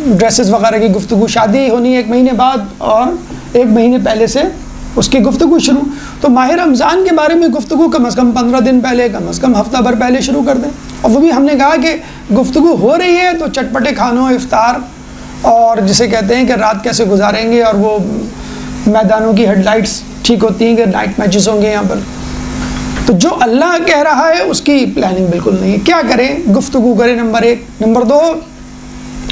ڈریسز وغیرہ کی گفتگو. شادی ہونی 1 مہینے بعد اور 1 مہینے پہلے سے اس کی گفتگو شروع. تو ماہ رمضان کے بارے میں گفتگو کم از کم 15 دن پہلے، کم از کم ہفتہ بھر پہلے شروع کر دیں. اور وہ بھی ہم نے کہا کہ گفتگو ہو رہی ہے تو چٹپٹے کھانوں، افطار، اور جسے کہتے ہیں کہ رات کیسے گزاریں گے، اور وہ میدانوں کی ہیڈ لائٹس ٹھیک ہوتی ہیں کہ نائٹ میچز ہوں گے یہاں پر. تو جو اللہ کہہ رہا ہے اس کی پلاننگ بالکل نہیں ہے. کیا کریں؟ گفتگو کریں، نمبر 1. نمبر 2،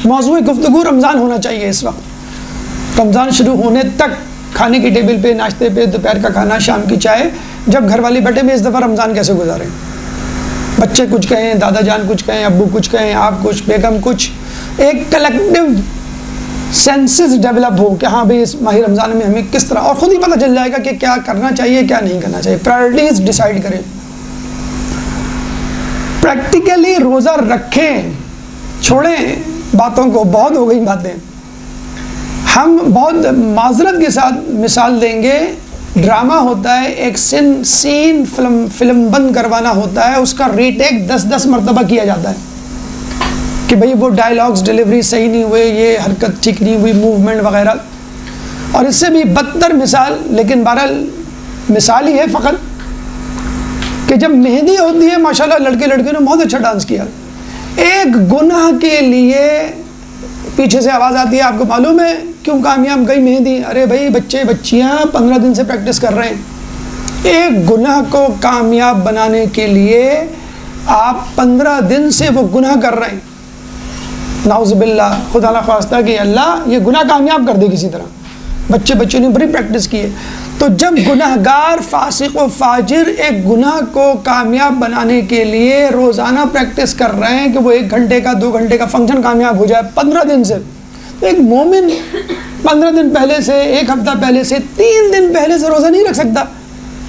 موضوع گفتگو رمضان ہونا چاہیے. اس وقت رمضان شروع ہونے تک کھانے کی ٹیبل پہ، ناشتے پہ، دوپہر کا کھانا، شام کی چائے، جب گھر والے بیٹھے بھی اس دفعہ رمضان کیسے گزاریں. بچے کچھ کہیں، دادا جان کچھ کہیں، ابو کچھ کہیں، آپ کچھ، بیگم کچھ. ایک کلیکٹیو سینسز ڈیولپ ہو کہ ہاں بھئی اس ماہ رمضان میں ہمیں کس طرح، اور خود ہی پتہ چل جائے گا کہ کیا کرنا چاہیے، کیا نہیں کرنا چاہیے. پرائرٹیز ڈیسائیڈ کریں. پریکٹیکلی روزہ رکھیں، چھوڑیں باتوں کو. بہت ہو گئی باتیں. ہم بہت معذرت کے ساتھ مثال دیں گے. ڈرامہ ہوتا ہے، ایک سین فلم بند کروانا ہوتا ہے، اس کا ریٹیک 10 مرتبہ کیا جاتا ہے کہ بھئی وہ ڈائلاگز ڈیلیوری صحیح نہیں ہوئے، یہ حرکت ٹھیک نہیں ہوئی، موومنٹ وغیرہ. اور اس سے بھی بدتر مثال، لیکن بہرحال مثال ہی ہے فقط، کہ جب مہندی ہوتی ہے، ماشاءاللہ لڑکے لڑکیوں نے بہت اچھا ڈانس کیا، ایک گناہ کے لیے پیچھے سے آواز آتی ہے، آپ کو معلوم ہے کیوں کامیاب گئی مہندی؟ ارے بھائی بچے بچیاں 15 دن سے پریکٹس کر رہے ہیں. ایک گناہ کو کامیاب بنانے کے لیے آپ 15 دن سے وہ گناہ کر رہے ہیں. نعوذ باللہ، خدا نہ خواستہ کہ اللہ یہ گناہ کامیاب کر دے کسی طرح. بچوں نے بڑی پریکٹس کی ہے. تو جب گناہگار، فاسق و فاجر ایک گناہ کو کامیاب بنانے کے لیے روزانہ پریکٹس کر رہے ہیں کہ وہ 1 گھنٹے کا 2 گھنٹے کا فنکشن کامیاب ہو جائے 15 دن سے، تو ایک مومن 15 دن پہلے سے، 1 ہفتہ پہلے سے، 3 دن پہلے سے روزہ نہیں رکھ سکتا.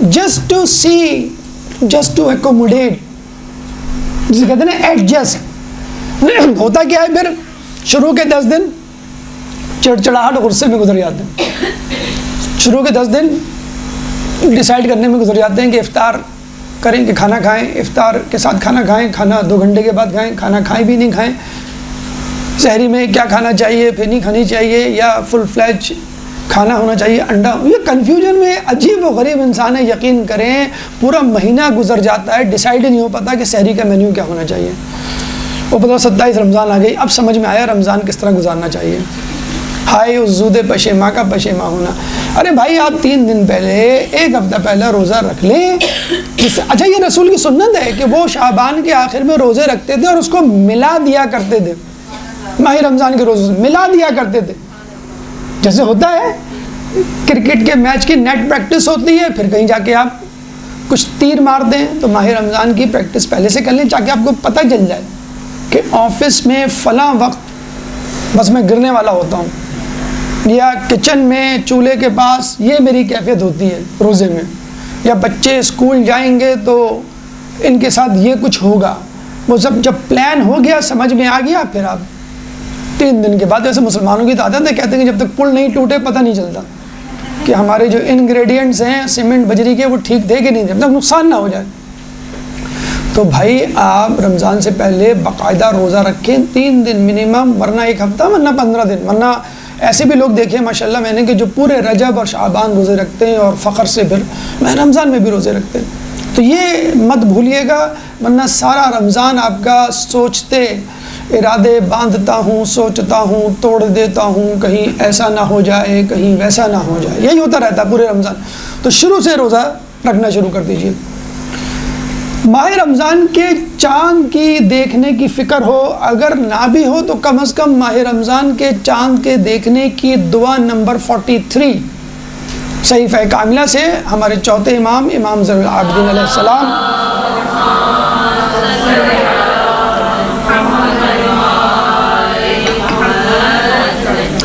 Just to see, just to accommodate, جسے کہتے ہیں نا ایڈجسٹ. ہوتا کیا ہے پھر؟ شروع کے 10 دن چڑچڑاہٹ غصے میں گزر جاتے ہیں. شروع کے 10 دن ڈیسائیڈ کرنے میں گزر جاتے ہیں کہ افطار کریں کہ کھانا کھائیں، افطار کے ساتھ کھانا کھائیں، کھانا 2 گھنٹے کے بعد کھائیں، کھانا کھائیں بھی نہیں کھائیں، سحری میں کیا کھانا چاہیے، پھر نہیں کھانی چاہیے، یا فل فلیج کھانا ہونا چاہیے انڈا. یہ کنفیوژن میں عجیب و غریب انسان ہے. یقین کریں پورا مہینہ گزر جاتا ہے, ڈیسائیڈ ہی نہیں ہو پاتا کہ سحری کا مینیو کیا ہونا چاہیے. وہ پتہ 27 رمضان آ گئی, اب سمجھ میں آیا رمضان کس طرح گزارنا چاہیے. ہائے اس زود پشیماں کا پشیماں ہونا. ارے بھائی آپ 3 دن پہلے, 1 ہفتہ پہلے روزہ رکھ لیں. اچھا یہ رسول کی سنت ہے کہ وہ شعبان کے آخر میں روزے رکھتے تھے اور اس کو ملا دیا کرتے تھے. ماہ رمضان کے روزے ملا دیا کرتے تھے. جیسے ہوتا ہے کرکٹ کے میچ کی نیٹ پریکٹس ہوتی ہے, پھر کہیں جا کے آپ کچھ تیر مار دیں, تو ماہ رمضان کی پریکٹس پہلے سے کر لیں تاکہ آپ کو پتہ چل جائے کہ آفس میں فلاں وقت بس میں گرنے والا ہوتا ہوں, یا کچن میں چولہے کے پاس یہ میری کیفیت ہوتی ہے روزے میں, یا بچے اسکول جائیں گے تو ان کے ساتھ یہ کچھ ہوگا. وہ سب جب پلان ہو گیا, سمجھ میں آ گیا, پھر آپ 3 دن کے بعد, جیسے مسلمانوں کی عادت ہے, کہتے ہیں کہ جب تک پل نہیں ٹوٹے پتہ نہیں چلتا کہ ہمارے جو انگریڈینٹس ہیں سیمنٹ بجری کے وہ ٹھیک تھے کہ نہیں, جب تک نقصان نہ ہو جائے. تو بھائی آپ رمضان سے پہلے باقاعدہ روزہ رکھیں 3 دن منیمم, ورنہ 1 ہفتہ, ورنہ 15 دن. ورنہ ایسے بھی لوگ دیکھیں ماشاءاللہ میں نے کہ جو پورے رجب اور شعبان روزے رکھتے ہیں اور فخر سے پھر ماہ رمضان میں بھی روزے رکھتے ہیں. تو یہ مت بھولیے گا, ورنہ سارا رمضان آپ کا سوچتے, ارادے باندھتا ہوں, سوچتا ہوں, توڑ دیتا ہوں, کہیں ایسا نہ ہو جائے, کہیں ویسا نہ ہو جائے, یہی ہوتا رہتا ہے پورے رمضان. تو شروع سے روزہ رکھنا شروع کر دیجیے. ماہ رمضان کے چاند کی دیکھنے کی فکر ہو, اگر نہ بھی ہو تو کم از کم ماہ رمضان کے چاند کے دیکھنے کی دعا نمبر 43 صحیفہ کاملہ سے ہمارے چوتھے امام زین العابدین علیہ السلام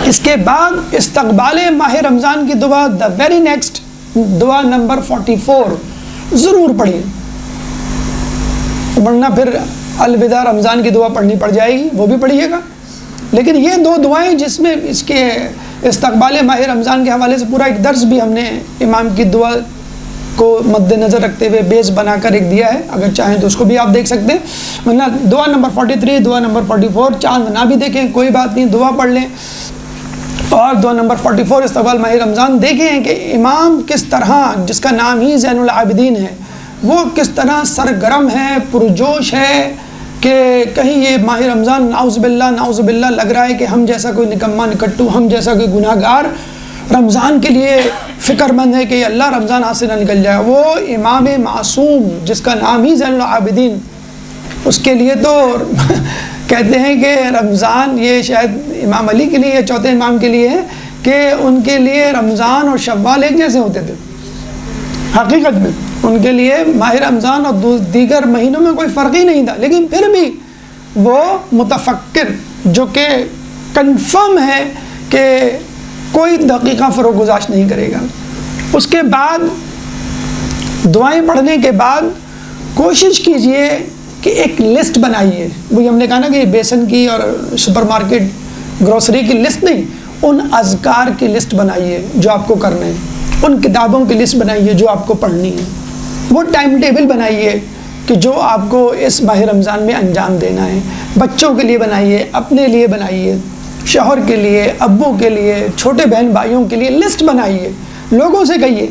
اس کے بعد استقبال ماہ رمضان کی دعا دا ویری نیکسٹ دعا نمبر 44 ضرور پڑھیے, ورنہ پھر الوداع رمضان کی دعا پڑھنی پڑ جائے گی, وہ بھی پڑھیے گا. لیکن یہ 2 دعائیں جس میں اس کے استقبال ماہ رمضان کے حوالے سے پورا ایک درس بھی ہم نے امام کی دعا کو مد نظر رکھتے ہوئے بیس بنا کر ایک دیا ہے, اگر چاہیں تو اس کو بھی آپ دیکھ سکتے ہیں. ورنہ دعا نمبر 43, دعا نمبر 44, چاند نہ بھی دیکھیں کوئی بات نہیں, دعا پڑھ لیں. اور دعا نمبر 44 استقبال ماہ رمضان دیکھیں کہ امام کس طرح, جس کا نام ہی زین العابدین ہے, وہ کس طرح سرگرم ہے, پرجوش ہے کہ کہیں یہ ماہ رمضان نعوذ باللہ لگ رہا ہے کہ ہم جیسا کوئی نکما نکٹو, ہم جیسا کوئی گناہ گار رمضان کے لیے فکر مند ہے کہ اللہ رمضان ہاتھ سے نہ نکل جائے. وہ امام معصوم جس کا نام ہی زین العابدین, اس کے لیے تو کہتے ہیں کہ رمضان, یہ شاید امام علی کے لیے, چوتھے امام کے لیے ہے کہ ان کے لیے رمضان اور شوال ایک جیسے ہوتے تھے. حقیقت میں ان کے لیے ماہ رمضان اور دیگر مہینوں میں کوئی فرق ہی نہیں تھا, لیکن پھر بھی وہ متفکر جو کہ کنفرم ہے کہ کوئی دقیقہ فروغ گزاشت نہیں کرے گا. اس کے بعد دعائیں پڑھنے کے بعد کوشش کیجئے کہ ایک لسٹ بنائیے. وہی ہم نے کہا نا کہ بیسن کی اور سپر مارکیٹ گروسری کی لسٹ نہیں, ان اذکار کی لسٹ بنائیے جو آپ کو کرنے ہیں, ان کتابوں کی لسٹ بنائیے جو آپ کو پڑھنی ہے, وہ ٹائم ٹیبل بنائیے کہ جو آپ کو اس ماہ رمضان میں انجام دینا ہے. بچوں کے لیے بنائیے, اپنے لیے بنائیے, شوہر کے لیے, ابو کے لیے, چھوٹے بہن بھائیوں کے لیے لسٹ بنائیے. لوگوں سے کہیے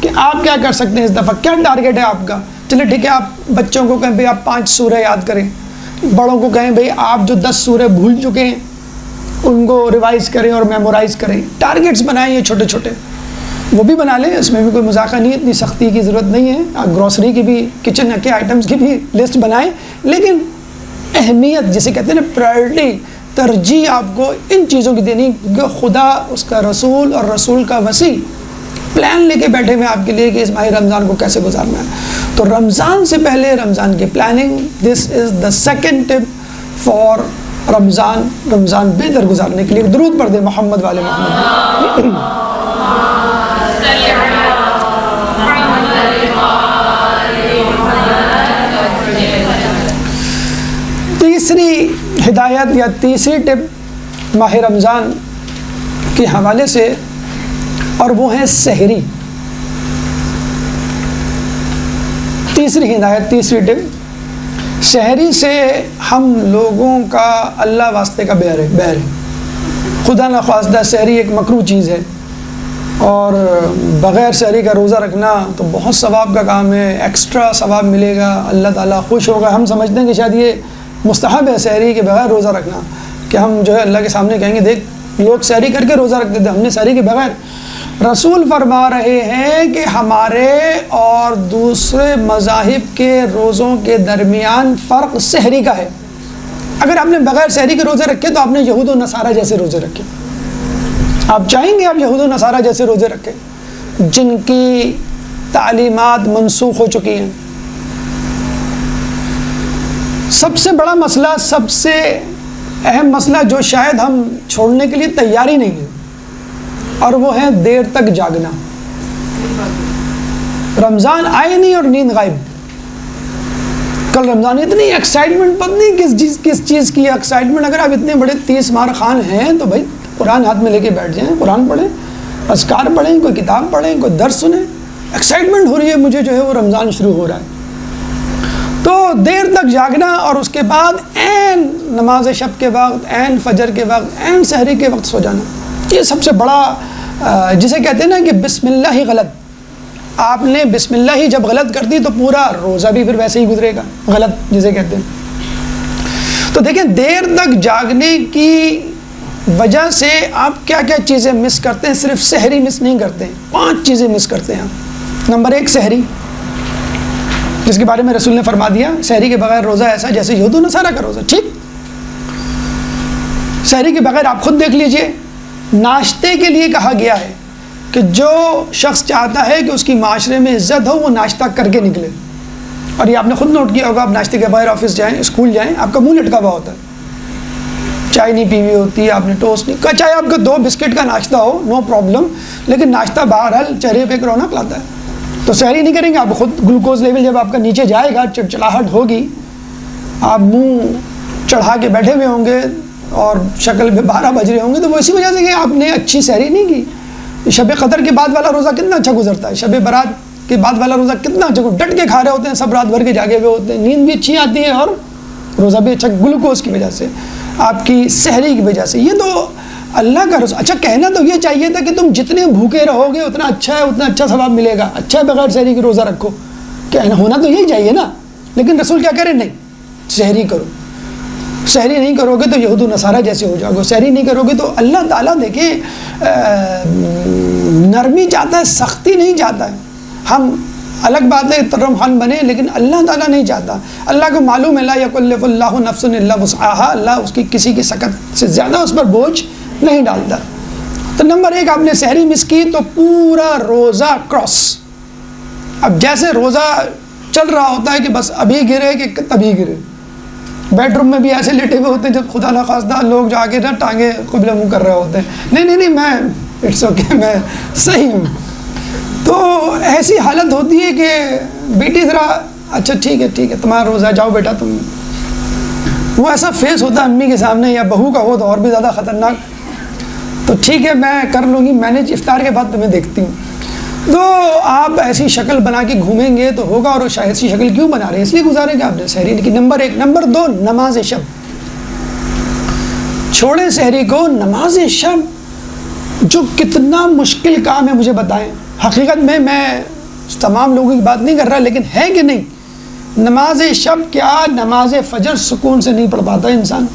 کہ آپ کیا کر سکتے ہیں اس دفعہ, کیا ٹارگیٹ ہے آپ کا. چلے ٹھیک ہے, آپ بچوں کو کہیں بھائی آپ 5 سورہ یاد کریں, بڑوں کو کہیں بھائی آپ جو 10 سورہ بھول چکے ہیں ان کو ریوائز کریں اور میمورائز کریں. ٹارگیٹس بنائیں یہ چھوٹے چھوٹے, وہ بھی بنا لیں, اس میں بھی کوئی مذاکرہ نہیں, اتنی سختی کی ضرورت نہیں ہے. گروسری کی بھی, کچن کے آئٹمس کی بھی لسٹ بنائیں, لیکن اہمیت جسے کہتے ہیں نا پرائرٹی, ترجیح آپ کو ان چیزوں کی دینی, کیونکہ خدا, اس کا رسول اور رسول کا وسیع پلان لے کے بیٹھے ہوئے آپ کے لیے کہ اس ماہ رمضان کو کیسے گزارنا ہے. تو رمضان سے پہلے رمضان کی planning, this is the second tip for Ramzan بہتر گزارنے کے لیے. درود پڑھ دیں محمد والے محمد. تیسری ہدایت یا تیسری ٹپ ماہ رمضان کے حوالے سے, اور وہ ہے سحری. تیسری ہدایت, تیسری ٹپ, سحری سے ہم لوگوں کا اللہ واسطے کا بہر ہے. خدا نخواستہ سحری ایک مکروہ چیز ہے, اور بغیر سحری کا روزہ رکھنا تو بہت ثواب کا کام ہے، ایکسٹرا ثواب ملے گا، اللہ تعالیٰ خوش ہوگا۔ ہم سمجھتے ہیں کہ شاید یہ مستحب ہے سحری کے بغیر روزہ رکھنا، کہ ہم جو ہے اللہ کے سامنے کہیں گے دیکھ لوگ سحری کر کے روزہ رکھتے تھے، ہم نے سحری کے بغیر۔ رسول فرما رہے ہیں کہ ہمارے اور دوسرے مذاہب کے روزوں کے درمیان فرق سحری کا ہے۔ اگر آپ نے بغیر سحری کے روزے رکھے تو آپ نے یہود و نصارہ جیسے روزے رکھے۔ آپ چاہیں گے آپ یہود و نصارہ جیسے روزے رکھیں جن کی تعلیمات منسوخ ہو چکی ہیں؟ سب سے بڑا مسئلہ، سب سے اہم مسئلہ جو شاید ہم چھوڑنے کے لیے تیار ہی نہیں ہیں، اور وہ ہے دیر تک جاگنا۔ رمضان آئے نہیں اور نیند غائب۔ کل رمضان اتنی ایکسائٹمنٹ، پتہ نہیں کس چیز کی ایکسائٹمنٹ۔ اگر آپ اتنے بڑے 30 مار خان ہیں تو بھائی قرآن ہاتھ میں لے کے بیٹھ جائیں، قرآن پڑھیں، اذکار پڑھیں، کوئی کتاب پڑھیں، کوئی درس سنیں۔ ایکسائٹمنٹ ہو رہی ہے مجھے جو ہے وہ رمضان شروع ہو رہا ہے۔ تو دیر تک جاگنا اور اس کے بعد عین نماز شب کے وقت، عین فجر کے وقت، عین سحری کے وقت سو جانا، یہ سب سے بڑا جسے کہتے ہیں نا کہ بسم اللہ ہی غلط۔ آپ نے بسم اللہ ہی جب غلط کر دی تو پورا روزہ بھی پھر ویسے ہی گزرے گا، غلط جسے کہتے ہیں۔ تو دیکھیں دیر تک جاگنے کی وجہ سے آپ کیا کیا چیزیں مس کرتے ہیں، صرف سحری مس نہیں کرتے ہیں، 5 چیزیں مس کرتے ہیں آپ۔ نمبر 1 سحری، جس کے بارے میں رسول نے فرما دیا سحری کے بغیر روزہ ایسا جیسے یہود و نصارہ کا روزہ۔ ٹھیک، سحری کے بغیر آپ خود دیکھ لیجئے، ناشتے کے لیے کہا گیا ہے کہ جو شخص چاہتا ہے کہ اس کی معاشرے میں عزت ہو وہ ناشتہ کر کے نکلے۔ اور یہ آپ نے خود نوٹ کیا ہوگا، آپ ناشتے کے بغیر آفس جائیں، اسکول جائیں، آپ کا منہ لٹکا ہوا ہوتا ہے، چائے نہیں پی ہوئی ہوتی ہے، آپ نے ٹوسٹ نہیں، چاہے آپ کا 2 بسکٹ کا ناشتہ ہو نو پرابلم، لیکن ناشتہ بہرحال چہرے پہ ایک رونق لاتا ہے۔ تو سحری نہیں کریں گے آپ خود، گلوکوز لیول جب آپ کا نیچے جائے گا، چڑچڑاہٹ ہوگی، آپ منہ چڑھا کے بیٹھے ہوئے ہوں گے اور شکل پہ 12 بج رہے ہوں گے، تو وہ اسی وجہ سے کہ آپ نے اچھی سحری نہیں کی۔ شب قدر کے بعد والا روزہ کتنا اچھا گزرتا ہے، شب برات کے بعد والا روزہ کتنا اچھا، ڈٹ کے کھا رہے ہوتے ہیں، سب رات بھر کے جاگے ہوئے ہوتے ہیں، نیند بھی اچھی آتی ہے اور روزہ بھی اچھا، گلوکوز کی وجہ سے، آپ کی سحری کی وجہ سے۔ یہ تو اللہ کا رسول۔ اچھا کہنا تو یہ چاہیے تھا کہ تم جتنے بھوکے رہو گے اتنا اچھا ہے، اتنا اچھا ثواب ملے گا، اچھا ہے بغیر سحری کی روزہ رکھو، کہنا ہونا تو یہی چاہیے نا، لیکن رسول کیا کرے؟ نہیں، سحری کرو۔ سحری نہیں کرو گے تو یہود و نصارہ جیسے ہو جاؤ گے، سحری نہیں کرو گے تو اللہ تعالیٰ دیکھیں نرمی چاہتا ہے، سختی نہیں چاہتا ہے۔ ہم الگ بات ہے ترم خان بنے، لیکن اللہ تعالیٰ نہیں چاہتا۔ اللہ کو معلوم ہے لا یکلف اللہ نفس الا وسعها، اللہ اس کی کسی کی سکت سے زیادہ اس پر بوجھ نہیں ڈالتا۔ تو نمبر 1 آپ نے سحری مس کی تو پورا روزہ کراس۔ اب جیسے روزہ چل رہا ہوتا ہے کہ بس ابھی گرے کہ تبھی گرے، بیڈ روم میں بھی ایسے لیٹے ہوئے ہوتے ہیں جب خدا نخواستہ لوگ جا کے نا ٹانگیں قبلہ منہ کر رہے ہوتے ہیں، نہیں میں اٹس اوکے، میں صحیح ہوں۔ تو ایسی حالت ہوتی ہے کہ بیٹی ذرا اچھا ٹھیک ہے تمہارا روزہ، جاؤ بیٹا تم، وہ ایسا فیس ہوتا ہے امی کے سامنے، یا بہو کا ہو تو اور بھی زیادہ خطرناک، تو ٹھیک ہے میں کر لوں گی مینیج، افطار کے بعد تمہیں دیکھتی ہوں۔ تو آپ ایسی شکل بنا کے گھومیں گے تو ہوگا، اور شاید ایسی شکل کیوں بنا رہے ہیں؟ اس لیے گزارے کہ آپ نے سحری کی۔ نمبر 1۔ نمبر 2 نماز شب، چھوڑیں سحری کو، نماز شب جو کتنا مشکل کام ہے مجھے بتائیں۔ حقیقت میں تمام لوگوں کی بات نہیں کر رہا، لیکن ہے کہ نہیں، نماز شب کیا نماز فجر سکون سے نہیں پڑھ پاتا انسان،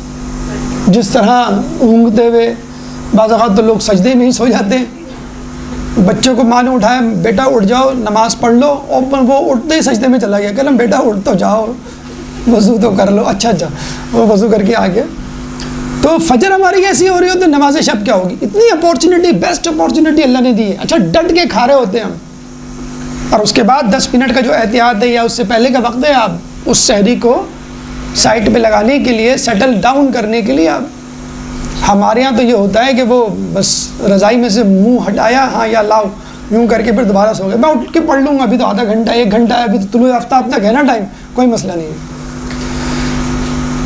جس طرح اونگتے ہوئے بعض اوقات تو لوگ سجدے میں ہی سو جاتے ہیں۔ بچوں کو ماں نے اٹھایا بیٹا اٹھ جاؤ نماز پڑھ لو، اور وہ اٹھتے ہی سجدے میں چلا گیا، کہنا بیٹا اٹھ تو جاؤ، وضو تو کر لو، اچھا وہ وضو کر کے آ گیا۔ تو فجر ہماری ایسی ہو رہی ہو تو نماز شب کیا ہوگی؟ اتنی اپورچونٹی، بیسٹ اپورچونٹی اللہ نے دی ہے، اچھا ڈٹ کے کھا رہے ہوتے ہیں ہم، اور اس کے بعد 10 منٹ کا جو احتیاط ہے یا اس سے پہلے کا وقت ہے، آپ اس سحری کو سائٹ پہ لگانے کے لیے، سیٹل ڈاؤن کرنے کے لیے، آپ ہمارے یہاں تو یہ ہوتا ہے کہ وہ بس رضائی میں سے منہ ہٹایا، ہاں یا لاؤ، یوں کر کے پھر دوبارہ سو گئے، میں اٹھ کے پڑھ لوں گا، ابھی تو آدھا گھنٹہ 1 گھنٹہ ہے، ابھی تو طلوع آفتاب تک ہے نا ٹائم، کوئی مسئلہ نہیں ہے۔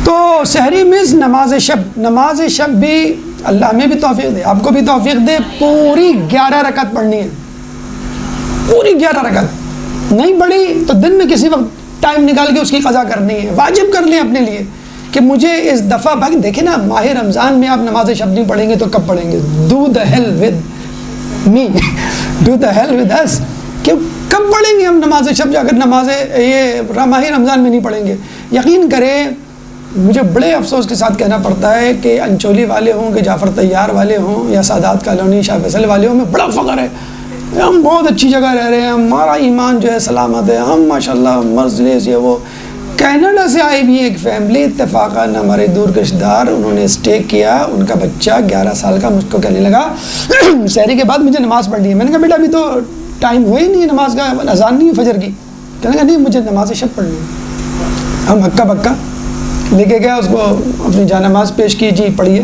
تو سحری مس نماز شب، نماز شب بھی اللہ ہمیں بھی توفیق دے، آپ کو بھی توفیق دے، پوری 11 رکعت پڑھنی ہے، پوری 11 رکعت نہیں پڑھی تو دن میں کسی وقت ٹائم نکال کے اس کی قضا کرنی ہے، واجب کر لیں اپنے لیے کہ مجھے اس دفعہ بھائی دیکھیں نا، ماہ رمضان میں آپ نماز شب نہیں پڑھیں گے تو کب پڑھیں گے؟ do the hell with me do the hell with us. کہ کب پڑھیں گے ہم نماز شب جا کر؟ نمازیں یہ ماہ رمضان میں نہیں پڑھیں گے. یقین کریں مجھے بڑے افسوس کے ساتھ کہنا پڑتا ہے کہ انچولی والے ہوں کہ جعفر طیار والے ہوں یا سادات کالونی شاہ فیصل والے ہوں، میں بڑا فخر ہے، ہم بہت اچھی جگہ رہ رہے ہیں، ہمارا ایمان جو ہے سلامت ہے، ہم ماشاءاللہ مرزلیس یہ وہ. کینیڈا سے آئی بھی ایک فیملی اتفاقاً ہمارے دور کے رشتہ دار، انہوں نے اسٹے کیا، ان کا بچہ 11 سال کا مجھ کو کہنے لگا سحری کے بعد مجھے نماز پڑھنی ہے. میں نے کہا بیٹا ابھی تو ٹائم ہوا ہی نہیں ہے نماز کا، اذان نہیں ہے فجر کی. کہنے لگا نہیں مجھے نماز شب پڑھنی ہے. ہم ہکا بکا لے کے گیا، اس کو اپنی جانماز پیش کی، جی پڑھیے.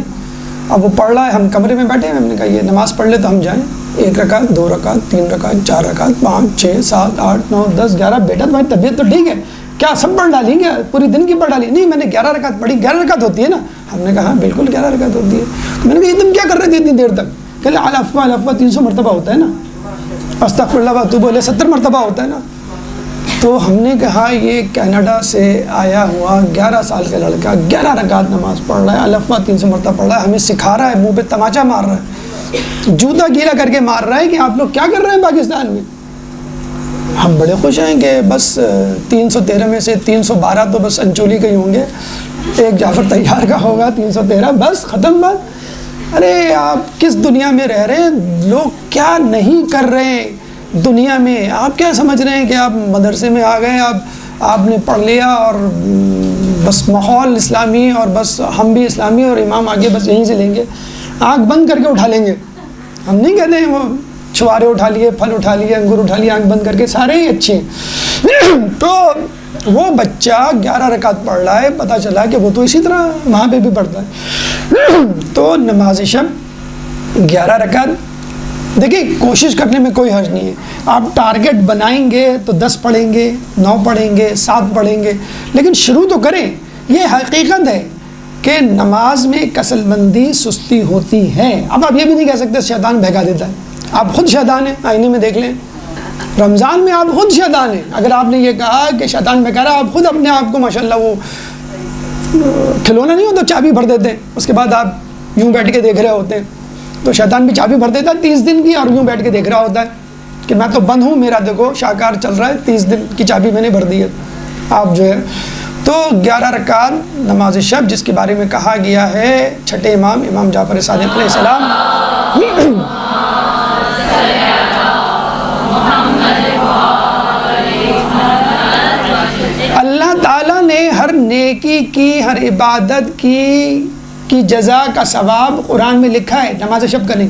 اب وہ پڑھ رہا ہے، ہم کمرے میں بیٹھے ہیں. ہم نے کہا یہ نماز پڑھ لے تو ہم جائیں. 1 رکعت 2 رکعت 3 رکعت 4 رکعت 5 6 7 8 9 10 11. بیٹا تمہاری طبیعت تو ٹھیک ہے کیا؟ سب پڑھ ڈالیں گے پوری دن کی پڑھ ڈالی؟ نہیں میں نے 11 رکعت پڑھی. 11 رکعت ہوتی ہے نا؟ ہم نے کہا ہاں بالکل 11 رکعت ہوتی ہے. میں نے کہا یہ تم کیا کر رہے تھے اتنی دیر تک؟ کہ الفا الفا 300 مرتبہ ہوتا ہے نا، استغفر اللہ تو بولے 70 مرتبہ ہوتا ہے نا. تو ہم نے کہا یہ کینیڈا سے آیا ہوا 11 سال کا لڑکا 11 رکعت نماز پڑھ رہا ہے، الفا 300 مرتبہ پڑھ رہا ہے، ہمیں سکھا رہا ہے، منہ پہ تماچا مار رہا ہے، جوتا گیلا کر کے مار رہا ہے کہ آپ لوگ کیا کر رہے ہیں پاکستان میں. ہم بڑے خوش ہیں کہ بس 313 میں سے 312 تو بس انچولی کے ہی ہوں گے، ایک جعفر طیار کا ہوگا 313، بس ختم بات. ارے آپ کس دنیا میں رہ رہے ہیں؟ لوگ کیا نہیں کر رہے ہیں دنیا میں. آپ کیا سمجھ رہے ہیں کہ آپ مدرسے میں آ گئے، آپ نے پڑھ لیا اور بس ماحول اسلامی اور بس ہم بھی اسلامی اور امام آگے بس یہیں سے لیں گے، آنکھ بند کر کے اٹھا لیں گے. ہم نہیں کہتے ہیں وہ چھوارے اٹھا لیے، پھل اٹھا لیے، انگور اٹھا لیے، آنکھ بند کر کے سارے ہی اچھے ہیں. تو وہ بچہ 11 رکعت پڑھ رہا ہے، پتہ چلا کہ وہ تو اسی طرح وہاں پہ بھی پڑھتا ہے. تو نماز شب 11 رکعت. دیکھیں کوشش کرنے میں کوئی حرج نہیں ہے. آپ ٹارگٹ بنائیں گے تو 10 پڑھیں گے، 9 پڑھیں گے، 7 پڑھیں گے، لیکن شروع تو کریں. یہ حقیقت ہے کہ نماز میں کسل بندی سستی ہوتی ہے. اب آپ یہ بھی نہیں کہہ سکتے شیطان بہکا دیتا ہے. آپ خود شیطان ہیں، آئینے میں دیکھ لیں. رمضان میں آپ خود شیطان ہیں. اگر آپ نے یہ کہا کہ شیطان بہکا رہا، آپ خود اپنے آپ کو ماشاءاللہ وہ کھلونا نہیں ہوتا چابی بھر دیتے ہیں، اس کے بعد آپ یوں بیٹھ کے دیکھ رہے ہوتے ہیں. تو شیطان بھی چابی بھر دیتا ہے 30 دن کی، اور یوں بیٹھ کے دیکھ رہا ہوتا ہے کہ میں تو بند ہوں، میرا دیکھو شاہکار چل رہا ہے، 30 دن کی چابی میں نے بھر دی ہے. آپ جو ہے تو 11 رکعت نماز شب جس کے بارے میں کہا گیا ہے چھٹے امام جعفر صادق علیہ السلام، اللہ تعالیٰ نے ہر نیکی کی، ہر عبادت کی جزا کا ثواب قرآن میں لکھا ہے، نماز شب کا نہیں.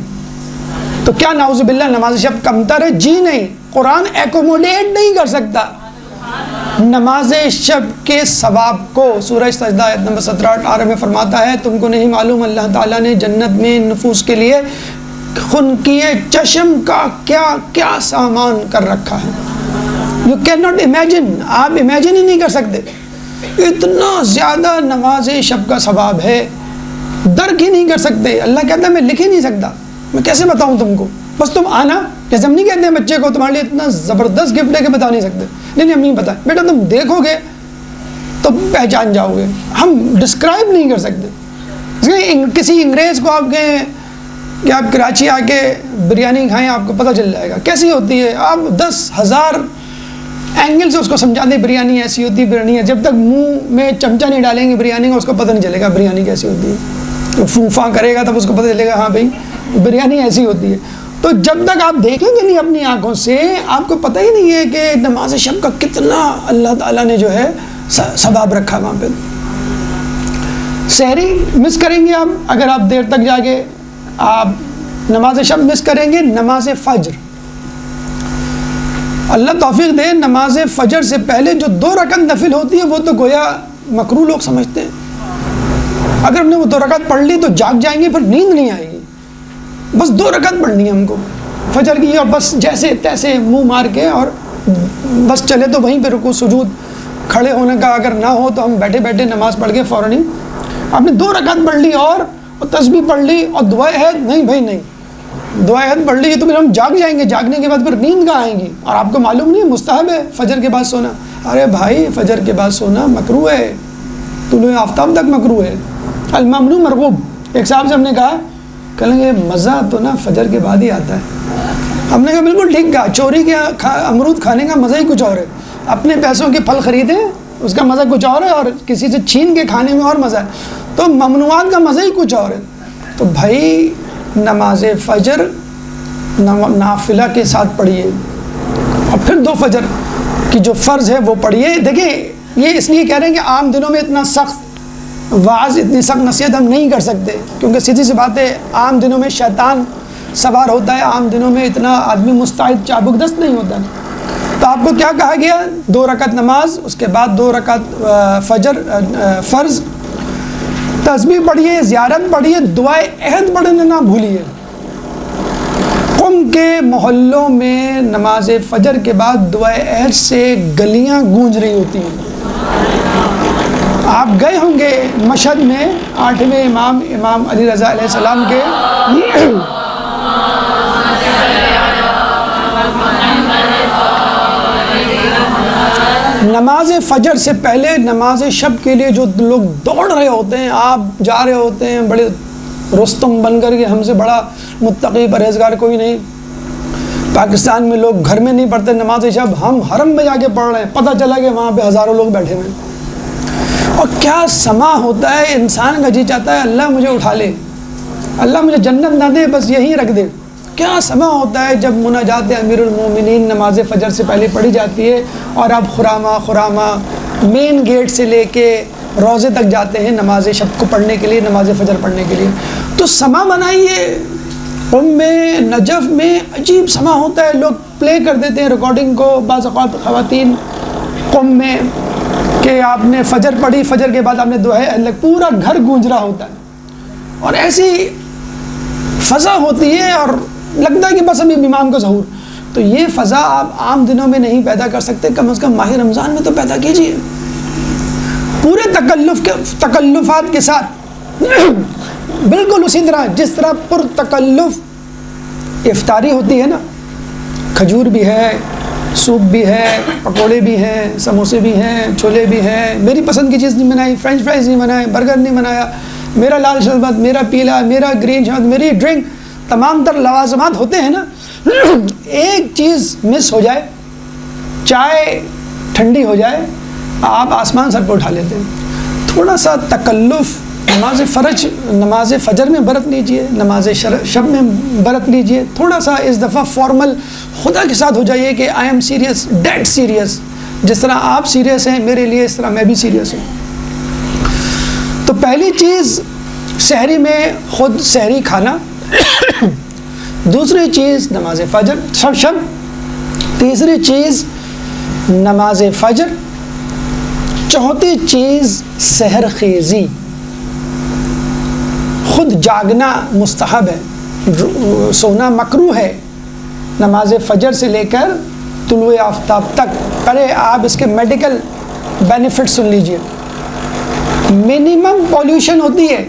تو کیا نعوذ باللہ نماز شب کمتر ہے؟ جی نہیں. قرآن ایکوموڈیٹ نہیں کر سکتا نماز شب کے ثواب کو. سورہ سجدہ آیت نمبر 17-18 میں فرماتا ہے تم کو نہیں معلوم اللہ تعالیٰ نے جنت میں نفوس کے لیے خنقیے چشم کا کیا کیا سامان کر رکھا ہے. You can not imagine. آپ امیجن ہی نہیں کر سکتے اتنا زیادہ نماز شب کا ثواب ہے، درک ہی نہیں کر سکتے. اللہ کہتا ہے میں لکھ ہی نہیں سکتا، میں کیسے بتاؤں تم کو؟ بس تم آنا. جیسے ہم نہیں کہتے ہیں بچے کو تمہارے لیے اتنا زبردست گفٹ ہے کہ بتا نہیں سکتے. نہیں ہم نہیں بتائیں بیٹا، تم دیکھو گے تو پہچان جاؤ گے. ہم ڈسکرائب نہیں کر سکتے. کسی انگریز کو آپ کہیں کہ آپ کراچی آ کے بریانی کھائیں، آپ کو پتہ چل جائے گا کیسی ہوتی ہے. آپ 10,000 اینگل سے اس کو سمجھا دیں بریانی ایسی ہوتی ہے، بریانی ہے. جب تک منہ میں چمچہ نہیں ڈالیں گے بریانی کا، اس کو پتہ نہیں چلے گا بریانی کیسی ہوتی ہے. فوفا کرے گا تب اس کو پتہ چلے گا ہاں بھائی بریانی ایسی ہوتی ہے. تو جب تک آپ دیکھیں گے نہیں اپنی آنکھوں سے، آپ کو پتہ ہی نہیں ہے کہ نماز شب کا کتنا اللہ تعالیٰ نے جو ہے ثواب رکھا وہاں پہ. سحری مس کریں گے آپ اگر آپ دیر تک جاگے، آپ نماز شب مس کریں گے. نماز فجر، اللہ توفیق دے، نماز فجر سے پہلے جو 2 رکعت نفل ہوتی ہے وہ تو گویا مکروہ لوگ سمجھتے ہیں. اگر ہم نے وہ 2 رکعت پڑھ لی تو جاگ جائیں گے، پھر نیند نہیں آئے گی. بس 2 رکعت پڑھنی ہے ہم کو فجر کی، اور بس جیسے تیسے منہ مار کے اور بس چلے تو وہیں پہ رکوع سجود. کھڑے ہونے کا اگر نہ ہو تو ہم بیٹھے بیٹھے نماز پڑھ کے فوراً ہی آپ نے 2 رکعت پڑھ لی اور تسبیح پڑھ لی اور دعائے ہے نہیں بھائی نہیں، دعائے حد پڑھ لی تو پھر ہم جاگ جائیں گے. جاگنے کے بعد پھر نیند کہاں آئیں گی؟ اور آپ کو معلوم نہیں مستحب ہے فجر کے بعد سونا. ارے بھائی فجر کے بعد سونا مکروہ ہے، طلوع آفتاب تک مکروہ ہے. الممنوع مرغوب. ایک صاحب سے ہم نے کہا، کہیں گے مزہ تو نا فجر کے بعد ہی آتا ہے. ہم نے کہا بالکل ٹھیک کہا، چوری کے امرود کھانے کا مزہ ہی کچھ اور ہے، اپنے پیسوں کے پھل خریدیں اس کا مزہ کچھ اور ہے، اور کسی سے چھین کے کھانے میں اور مزہ ہے، تو ممنوعات کا مزہ ہی کچھ اور ہے۔ تو بھائی نماز فجر نافلہ کے ساتھ پڑھیے، اور پھر 2 فجر کی جو فرض ہے وہ پڑھیے۔ دیکھیں یہ اس لیے کہہ رہے ہیں کہ عام دنوں میں اتنا سخت واعظ، اتنی سخت نصیحت ہم نہیں کر سکتے، کیونکہ سیدھی سی بات ہے عام دنوں میں شیطان سوار ہوتا ہے، عام دنوں میں اتنا آدمی مستعد چابک دست نہیں ہوتا۔ تو آپ کو کیا کہا گیا؟ 2 رکعت نماز، اس کے بعد 2 رکعت فجر فرض، تسبیح پڑھیے، زیارت پڑھیے، دعائے عہد پڑھنا نہ بھولیے۔ قم کے محلوں میں نماز فجر کے بعد دعائے عہد سے گلیاں گونج رہی ہوتی ہیں۔ آپ گئے ہوں گے مشہد میں 8ویں امام علی رضا علیہ السلام کے نماز فجر سے پہلے نماز شب کے لیے جو لوگ دوڑ رہے ہوتے ہیں، آپ جا رہے ہوتے ہیں بڑے رستم بن کر کے، ہم سے بڑا متقی پرہیزگار کوئی نہیں۔ پاکستان میں لوگ گھر میں نہیں پڑھتے نماز شب، ہم حرم میں جا کے پڑھ رہے ہیں، پتہ چلا کہ وہاں پہ ہزاروں لوگ بیٹھے ہوئے ہیں۔ اور کیا سما ہوتا ہے، انسان کا جی چاہتا ہے اللہ مجھے اٹھا لے، اللہ مجھے جنت نہ دے، بس یہیں رکھ دے۔ کیا سما ہوتا ہے جب مناجات امیر المومنین نماز فجر سے پہلے پڑھی جاتی ہے، اور آپ خرامہ مین گیٹ سے لے کے روزے تک جاتے ہیں نماز شب کو پڑھنے کے لیے، نماز فجر پڑھنے کے لیے۔ تو سما بنائیے۔ قم میں، نجف میں عجیب سما ہوتا ہے، لوگ پلے کر دیتے ہیں ریکارڈنگ کو، بعض اوقات خواتین قم میں کہ آپ نے فجر پڑھی، فجر کے بعد آپ نے دعائے پورا گھر گونج رہا ہوتا ہے، اور ایسی فضا ہوتی ہے اور لگتا ہے کہ بس ابھی امام کا ظہور۔ تو یہ فضا آپ عام دنوں میں نہیں پیدا کر سکتے، کم از کم ماہ رمضان میں تو پیدا کیجیے، پورے تکلفات کے ساتھ، بالکل اسی طرح جس طرح پر تکلف افطاری ہوتی ہے نا، کھجور بھی ہے، سوپ بھی ہے، پکوڑے بھی ہیں، سموسے بھی ہیں، چھولے بھی ہیں، میری پسند کی چیز نہیں بنائی، فرینچ فرائز نہیں بنائے، برگر نہیں بنایا، میرا لال شربت، میرا پیلا، میرا گرین شربت، میری ڈرنک، تمام تر لوازمات ہوتے ہیں نا۔ ایک چیز مس ہو جائے، چائے ٹھنڈی ہو جائے، آپ آسمان سر پہ اٹھا لیتے ہیں۔ تھوڑا سا تکلف نماز فجر میں برت لیجئے، نماز شب میں برت لیجئے، تھوڑا سا اس دفعہ فارمل خدا کے ساتھ ہو جائیے کہ I am serious, dead serious, جس طرح آپ سیریس ہیں میرے لیے، اس طرح میں بھی سیریس ہوں۔ تو پہلی چیز سحری میں خود سحری کھانا، دوسری چیز نماز فجر شب، تیسری چیز نماز فجر، چوتھی چیز سحر خیزی، خود جاگنا مستحب ہے، سونا مکروہ ہے نماز فجر سے لے کر طلوع آفتاب تک۔ پہلے آپ اس کے میڈیکل بینیفٹ سن لیجئے۔ منیمم پولیوشن ہوتی ہے،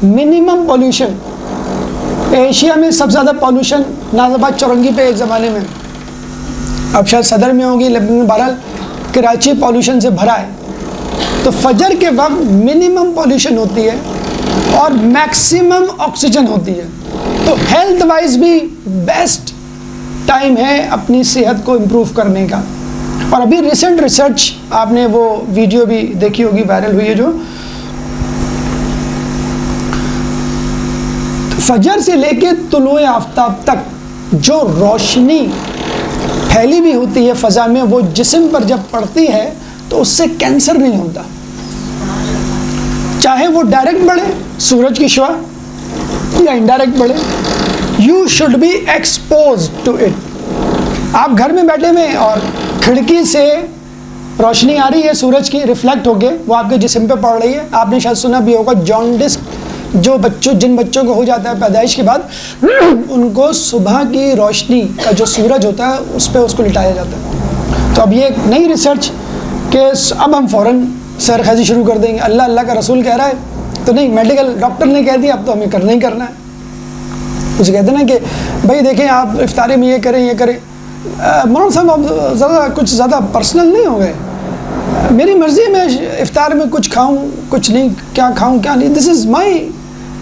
منیمم پولیوشن ایشیا میں سب سے زیادہ پولیوشن ناز آباد چورنگی پہ ایک زمانے میں، اب شاید صدر میں ہوگی، لیکن بہرحال کراچی پولیوشن سے بھرا ہے۔ تو فجر کے وقت منیمم پولیوشن ہوتی ہے اور میکسیمم آکسیجن ہوتی ہے، تو ہیلتھ وائز بھی بیسٹ ٹائم ہے اپنی صحت کو امپروو کرنے کا۔ اور ابھی ریسنٹ ریسرچ آپ نے وہ ویڈیو بھی دیکھی ہوگی، وائرل ہوئی ہے، جو فجر سے لے کے طلوع آفتاب تک جو روشنی پھیلی بھی ہوتی ہے فضا میں، وہ جسم پر جب پڑتی ہے تو اس سے کینسر نہیں ہوتا، چاہے وہ ڈائریکٹ بڑھے سورج کی شعاع یا انڈائریکٹ بڑھے۔ You should be exposed to it. آپ گھر میں بیٹھے ہوئے اور کھڑکی سے روشنی آ رہی ہے سورج کی، ریفلیکٹ ہو کے وہ آپ کے جسم پہ پڑ رہی ہے۔ آپ نے شاید سنا بھی ہوگا جانڈس جن بچوں کو ہو جاتا ہے پیدائش کے بعد، ان کو صبح کی روشنی کا جو سورج ہوتا ہے اس پہ اس کو لٹایا جاتا ہے۔ تو اب یہ ایک نئی ریسرچ کہ اب ہم فوراً سیر خیزی شروع کر دیں گے، اللہ کا رسول کہہ رہا ہے تو نہیں، میڈیکل ڈاکٹر نے کہہ دیا، اب تو ہمیں کرنا ہی کرنا ہے۔ اسے کہتے ہیں نا کہ بھائی دیکھیں آپ افطاری میں یہ کریں یہ کریں، مولانا صاحب آپ کچھ زیادہ پرسنل نہیں ہو گئے، میری مرضی ہے، میں افطار میں کچھ کھاؤں کچھ نہیں، کیا کھاؤں کیا نہیں، دس از مائی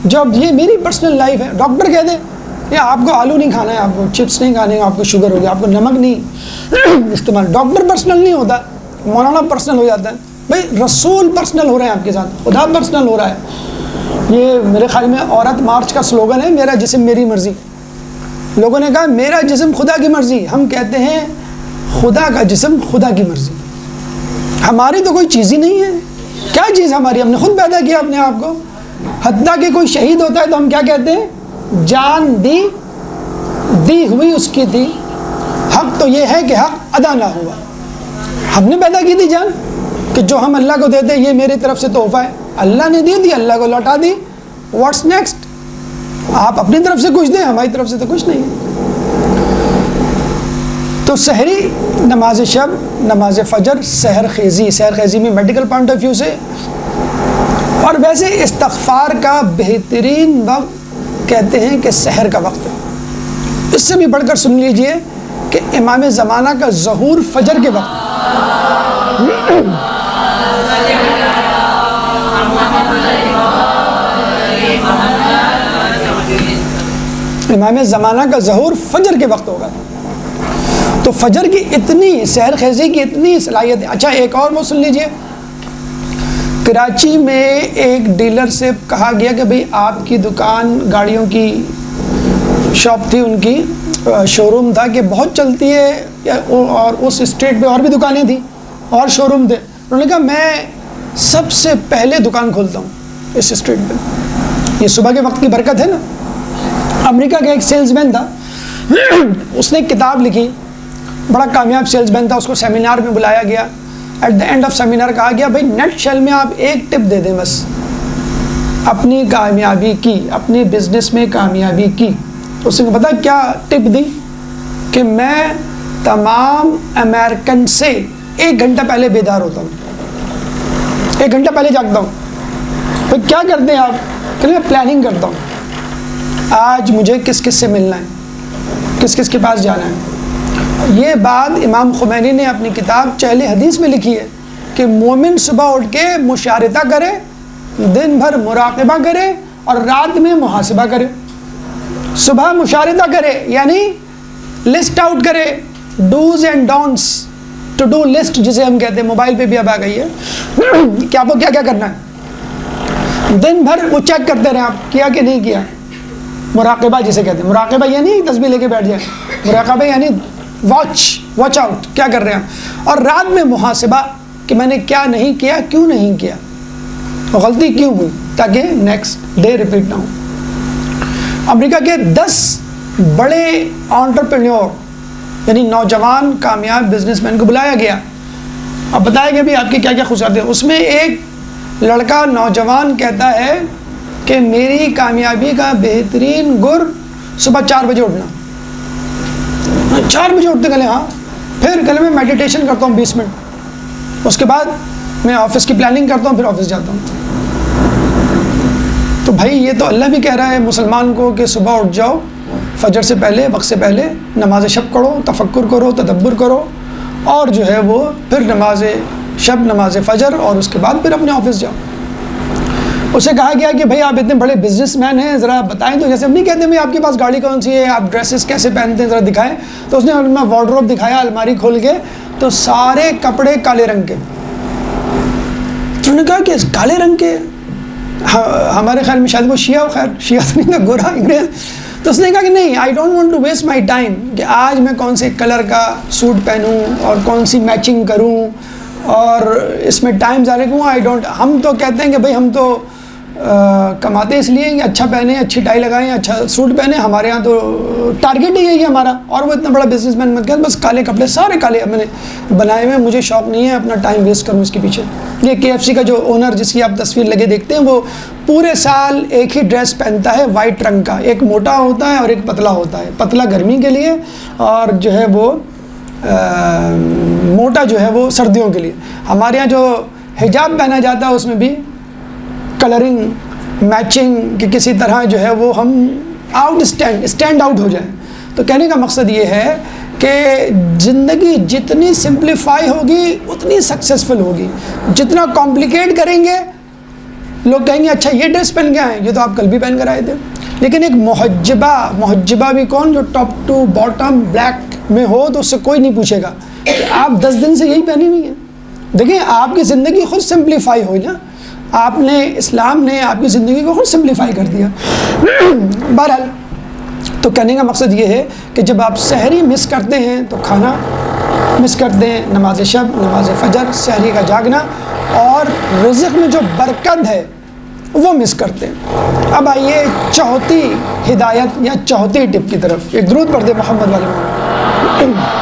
جاب، یہ میری پرسنل لائف ہے۔ ڈاکٹر کہہ دے یا آپ کو آلو نہیں کھانا ہے، آپ کو چپس نہیں کھانے ہیں، آپ کو شوگر ہو گیا، آپ کو نمک نہیں استعمال. ڈاکٹر پرسنل نہیں ہوتا، مولانا پرسنل ہو جاتا ہے. بھائی رسول پرسنل ہو رہے ہیں آپ کے ساتھ، خدا پرسنل ہو رہا ہے. یہ میرے خیال میں عورت مارچ کا سلوگن ہے، میرا جسم میری مرضی. لوگوں نے کہا میرا جسم خدا کی مرضی، ہم کہتے ہیں خدا کا جسم خدا کی مرضی. ہماری تو کوئی چیز ہی نہیں ہے. کیا چیز ہماری؟ ہم نے خود پیدا کیا اپنے آپ کو. حتیٰ کہ کوئی شہید ہوتا ہے تو ہم کیا کہتے ہیں؟ جان دی ہوئی اس کی تھی. حق تو یہ ہے کہ حق ادا نہ ہوا. ہم نے پیدا کی تھی جان، کہ جو ہم اللہ کو دیتے یہ میری طرف سے تحفہ ہے. اللہ نے دی اللہ کو لوٹا دی. What's next? آپ اپنی طرف سے کچھ دیں، ہماری طرف سے تو کچھ نہیں. تو سحری، نماز شب، نماز فجر، سحر خیزی میں میڈیکل پوائنٹ آف ویو سے. اور ویسے استغفار کا بہترین وقت کہتے ہیں کہ سحر کا وقت ہے. اس سے بھی بڑھ کر سن لیجئے کہ امام زمانہ کا ظہور فجر کے وقت. امام زمانہ کا ظہور فجر کے وقت ہوگا. تو فجر کی اتنی سحر خیزی کی اتنی صلاحیت ہے. اچھا ایک اور وہ سن لیجئے. کراچی میں ایک ڈیلر سے کہا گیا کہ بھئی آپ کی دکان، گاڑیوں کی شاپ تھی ان کی، شو روم تھا کہ بہت چلتی ہے، اور اس اسٹریٹ پہ اور بھی دکانیں تھیں اور شو روم تھے. انہوں نے کہا میں سب سے پہلے دکان کھولتا ہوں اس اسٹریٹ پہ. یہ صبح کے وقت کی برکت ہے نا. امریکہ کا ایک سیلز مین تھا، اس نے ایک کتاب لکھی، بڑا کامیاب سیلز مین تھا. اس کو سیمینار میں بلایا گیا. At the end of seminar کہا گیا بھائی نیٹ شیل میں آپ ایک ٹپ دے دیں بس اپنی کامیابی کی، اپنی بزنس میں کامیابی کی. تو اس نے پتا کیا ٹپ دی؟ کہ میں تمام امریکن سے 1 گھنٹہ پہلے بیدار ہوتا ہوں، 1 گھنٹہ پہلے جاگتا ہوں. پھر کیا کرتے ہیں آپ؟ کہ میں پلاننگ کرتا ہوں، آج مجھے کس کس سے ملنا ہے، کس کس کے پاس جانا ہے. یہ بات امام خمینی نے اپنی کتاب چہل حدیث میں لکھی ہے کہ مومن صبح اٹھ کے مشارطہ کرے، دن بھر مراقبہ کرے اور رات میں محاسبہ کرے. صبح مشارطہ کرے یعنی لسٹ آؤٹ کرے، dos and don'ts, to do list جسے ہم کہتے ہیں. موبائل پہ بھی اب آ گئی ہے کہ آپ کو کیا کیا کرنا ہے. دن بھر وہ چیک کرتے رہیں آپ کیا کہ نہیں کیا. مراقبہ جسے کہتے ہیں. مراقبہ یعنی تسبیح لے کے بیٹھ جائیں، مراقبہ یعنی واچ آؤٹ، کیا کر رہے ہیں. اور رات میں محاسبہ کہ میں نے کیا نہیں کیا، کیوں نہیں کیا، غلطی کیوں ہوئی، تاکہ نیکسٹ ڈے ریپیٹ نہ ہو. امریکہ کے 10 بڑے انٹرپرینیور یعنی نوجوان کامیاب بزنس مین کو بلایا گیا. اب بتایا گیا بھی آپ کی کیا کیا خصوصیات ہیں. اس میں ایک لڑکا نوجوان کہتا ہے کہ میری کامیابی کا بہترین گر صبح 4 بجے اٹھنا. 4 بجے اٹھتے کہلے ہاں. پھر کہلے میں میڈیٹیشن کرتا ہوں 20 منٹ، اس کے بعد میں آفس کی پلاننگ کرتا ہوں، پھر آفس جاتا ہوں. تو بھائی یہ تو اللہ بھی کہہ رہا ہے مسلمان کو کہ صبح اٹھ جاؤ، فجر سے پہلے، وقت سے پہلے نماز شب پڑھو، تفکر کرو، تدبر کرو، اور جو ہے وہ پھر نماز شب، نماز فجر، اور اس کے بعد پھر اپنے آفس جاؤ. اسے کہا گیا کہ بھائی آپ اتنے بڑے بزنس مین ہیں، ذرا بتائیں. تو جیسے ہم نہیں کہتے بھائی آپ کے پاس گاڑی کون سی ہے، آپ ڈریسز کیسے پہنتے ہیں، ذرا دکھائیں. تو اس نے اپنا وارڈروب دکھایا، الماری کھول کے، تو سارے کپڑے کالے رنگ کے. تو انہوں نے کہا کہ کالے رنگ کے، ہمارے خیال میں شاید وہ شیعہ، خیر شیعہ تو نہیں تھا، گورا انگریز. تو اس نے کہا کہ نہیں، I don't want to waste my time, کہ آج میں کون سے کلر کا سوٹ پہنوں اور کون سی میچنگ کروں اور اس میں ٹائم ضائع کروں. I don't. ہم تو کہتے ہیں کہ بھائی ہم تو کماتے اس لیے کہ اچھا پہنیں، اچھی ٹائی لگائیں، اچھا سوٹ پہنیں. ہمارے یہاں تو ٹارگیٹ ہی یہی ہے ہمارا. اور وہ اتنا بڑا بزنس مین مت کہہ، بس کالے کپڑے سارے کالے میں نے بنائے ہوئے، مجھے شوق نہیں ہے اپنا ٹائم ویسٹ کروں اس کے پیچھے. یہ KFC کا جو اونر جس کی آپ تصویر لگے دیکھتے ہیں، وہ پورے سال ایک ہی ڈریس پہنتا ہے وائٹ رنگ کا. ایک موٹا ہوتا ہے اور ایک پتلا ہوتا ہے. پتلا گرمی کے لیے اور جو ہے وہ موٹا جو ہے وہ سردیوں کے لیے. ہمارے یہاں جو حجاب پہنا جاتا ہے اس میں بھی کلرنگ، میچنگ، کہ کسی طرح جو ہے وہ ہم اسٹینڈ آؤٹ ہو جائیں. تو کہنے کا مقصد یہ ہے کہ زندگی جتنی سمپلیفائی ہوگی اتنی سکسیزفل ہوگی. جتنا کمپلیکیٹ کریں گے لوگ کہیں گے اچھا یہ ڈریس پہن کے آئے، یہ تو آپ کل بھی پہن کر آئے تھے. لیکن ایک محجبہ بھی کون، جو ٹاپ ٹو باٹم بلیک میں ہو تو اس سے کوئی نہیں پوچھے گا کہ آپ 10 دن سے یہی پہنی ہوئی ہیں. دیکھیں آپ کی زندگی خود سمپلیفائی ہوئی نا، آپ نے، اسلام نے آپ کی زندگی کو خود سمپلیفائی کر دیا. بہرحال تو کہنے کا مقصد یہ ہے کہ جب آپ سحری مس کرتے ہیں تو کھانا مس کرتے ہیں، نماز شب، نماز فجر، سحری کا جاگنا، اور رزق میں جو برکت ہے وہ مس کرتے ہیں. اب آئیے چوتھی ہدایت یا چوتھی ٹپ کی طرف. ایک درود پڑھ دے محمد والے محمد.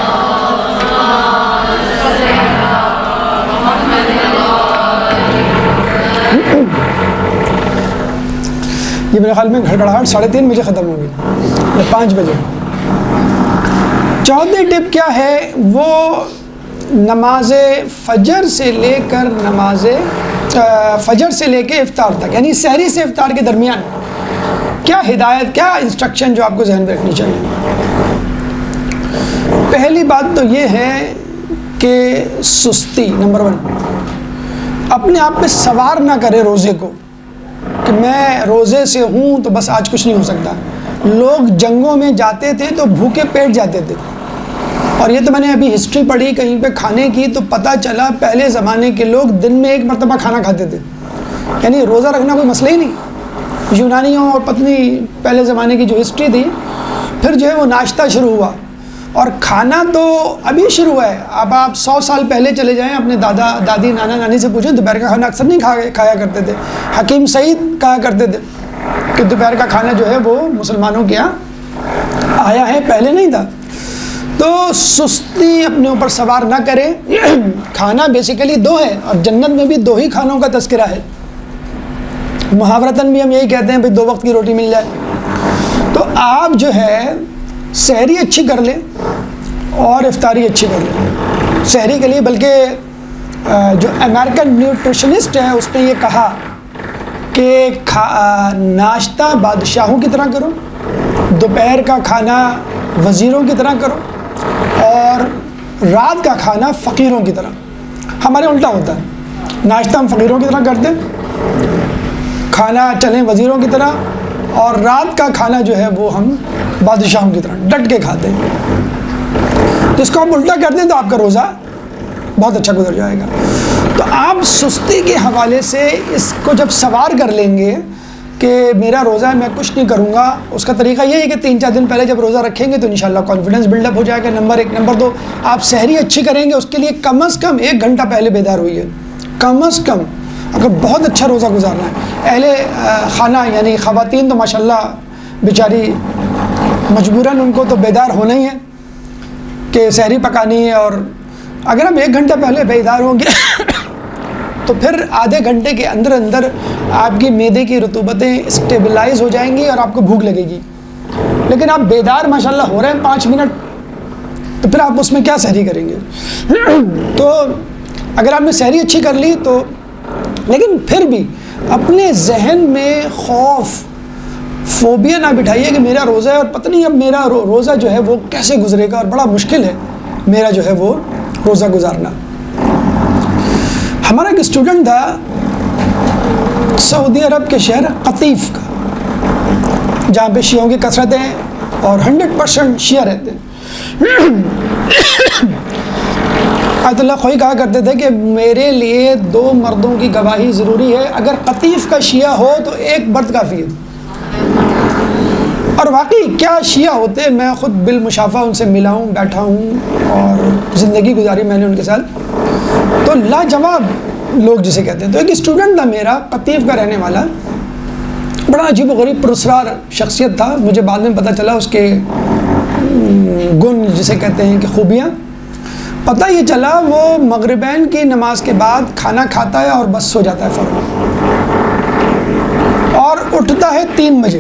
یہ میرے خیال میں گھڑگھڑاہٹ 3:30 بجے ختم ہوگی یا 5 بجے. چوتھی ٹپ کیا ہے؟ وہ نماز فجر سے لے کر فجر سے لے کے افطار تک، یعنی سحری سے افطار کے درمیان کیا ہدایت، کیا انسٹرکشن جو آپ کو ذہن میں رکھنی چاہیے. پہلی بات تو یہ ہے کہ سستی، نمبر 1، اپنے آپ پہ سوار نہ کرے روزے کو کہ میں روزے سے ہوں تو بس آج کچھ نہیں ہو سکتا. لوگ جنگوں میں جاتے تھے تو بھوکے پیٹ جاتے تھے، اور یہ تو میں نے ابھی ہسٹری پڑھی کہیں پہ کھانے کی، تو پتہ چلا پہلے زمانے کے لوگ دن میں 1 مرتبہ کھانا کھاتے تھے، یعنی روزہ رکھنا کوئی مسئلہ ہی نہیں. یونانیوں اور پتنی پہلے زمانے کی جو ہسٹری تھی، پھر جو ہے وہ ناشتہ شروع ہوا، اور کھانا تو ابھی شروع ہوا ہے. اب آپ 100 سال پہلے چلے جائیں، اپنے دادا دادی نانا نانی سے پوچھیں، دوپہر کا کھانا اکثر نہیں کھایا کرتے تھے. حکیم سعید کہا کرتے تھے کہ دوپہر کا کھانا جو ہے وہ مسلمانوں کے یہاں آیا ہے، پہلے نہیں تھا. تو سستی اپنے اوپر سوار نہ کرے. کھانا بیسیکلی 2 ہے، اور جنت میں بھی 2 ہی کھانوں کا تذکرہ ہے. محاورتاً بھی ہم یہی کہتے ہیں بھائی 2 وقت کی روٹی مل جائے. تو آپ جو ہے سحری اچھی کر لیں اور افطاری اچھی کر لیں. سحری کے لیے بلکہ جو امریکن نیوٹریشنسٹ ہے اس نے یہ کہا کہ ناشتہ بادشاہوں کی طرح کرو، دوپہر کا کھانا وزیروں کی طرح کرو، اور رات کا کھانا فقیروں کی طرح. ہمارے الٹا ہوتا ہے، ناشتہ ہم فقیروں کی طرح کرتے ہیں، کھانا چلیں وزیروں کی طرح، اور رات کا کھانا جو ہے وہ ہم بادشاہوں کی طرح ڈٹ کے کھاتے ہیں. تو اس کو آپ الٹا کر دیں تو آپ کا روزہ بہت اچھا گزر جائے گا. تو آپ سستی کے حوالے سے اس کو جب سوار کر لیں گے کہ میرا روزہ ہے میں کچھ نہیں کروں گا، اس کا طریقہ یہ ہے کہ 3-4 دن پہلے جب روزہ رکھیں گے تو انشاءاللہ کانفیڈنس بلڈ اپ ہو جائے گا. نمبر 1. نمبر 2، آپ سحری اچھی کریں گے، اس کے لیے کم از کم 1 گھنٹہ پہلے بیدار ہوئیے، کم از کم. اگر بہت اچھا روزہ گزارنا ہے، اہل خانہ یعنی خواتین تو ماشاءاللہ بیچاری مجبوراً ان کو تو بیدار ہونا ہی ہے کہ سحری پکانی ہے. اور اگر ہم 1 گھنٹہ پہلے بیدار ہوں گے تو پھر آدھے گھنٹے کے اندر اندر آپ کی معدے کی رطوبتیں اسٹیبلائز ہو جائیں گی اور آپ کو بھوک لگے گی. لیکن آپ بیدار ماشاءاللہ ہو رہے ہیں 5 منٹ، تو پھر آپ اس میں کیا سحری کریں گے؟ تو اگر آپ نے سحری اچھی کر لی تو، لیکن پھر بھی اپنے ذہن میں خوف، فوبیا نہ بٹھائیے کہ میرا روزہ ہے اور پتہ نہیں اب میرا روزہ جو ہے وہ کیسے گزرے گا، اور بڑا مشکل ہے میرا جو ہے وہ روزہ گزارنا. ہمارا ایک اسٹوڈنٹ تھا سعودی عرب کے شہر قطیف کا، جہاں پہ شیعوں کی کثرت ہے اور 100% شیعہ رہتے ہیں. آیت اللہ خوئی کہا کرتے تھے کہ میرے لیے 2 مردوں کی گواہی ضروری ہے، اگر قطیف کا شیعہ ہو تو 1 مرد کافی ہے. اور واقعی کیا شیعہ ہوتے، میں خود بالمشافہ ان سے ملا ہوں، بیٹھا ہوں اور زندگی گزاری میں نے ان کے ساتھ، تو لاجواب لوگ جسے کہتے ہیں. تو ایک اسٹوڈنٹ تھا میرا قطیف کا رہنے والا، بڑا عجیب و غریب پراسرار شخصیت تھا. مجھے بعد میں پتہ چلا اس کے گن جسے کہتے ہیں کہ خوبیاں. پتہ یہ چلا وہ مغربین کی نماز کے بعد کھانا کھاتا ہے اور بس سو جاتا ہے فوراً، اور اٹھتا ہے 3 بجے،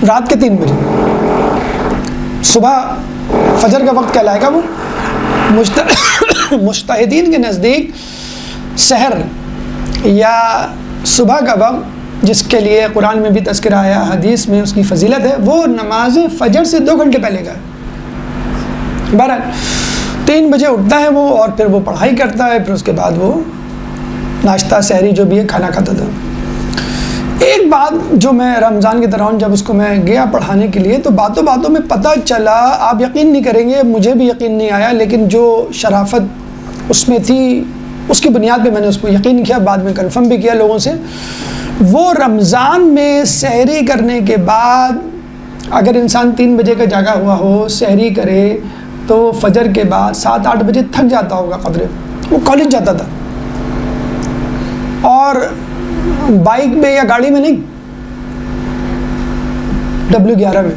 رات کے 3 بجے. صبح فجر کا وقت کہلائے گا وہ. مجتہدین کے نزدیک سحر یا صبح کا وقت جس کے لیے قرآن میں بھی تذکرہ آیا، حدیث میں اس کی فضیلت ہے، وہ نماز فجر سے 2 گھنٹے پہلے کا ہے. بہرحال 3 بجے اٹھتا ہے وہ، اور پھر وہ پڑھائی کرتا ہے، پھر اس کے بعد وہ ناشتہ سحری جو بھی ہے کھانا کھاتا تھا. ایک بات جو میں رمضان کے دوران جب اس کو میں گیا پڑھانے کے لیے تو باتوں باتوں میں پتہ چلا، آپ یقین نہیں کریں گے، مجھے بھی یقین نہیں آیا، لیکن جو شرافت اس میں تھی اس کی بنیاد پہ میں نے اس کو یقین کیا، بعد میں کنفرم بھی کیا لوگوں سے. وہ رمضان میں سحری کرنے کے بعد اگر انسان 3 بجے کا جاگا ہوا ہو، سحری کرے تو فجر کے بعد 7-8 بجے تھک جاتا ہوگا قدرے. وہ کالج جاتا تھا اور بائک میں یا گاڑی میں نہیں، W11 میں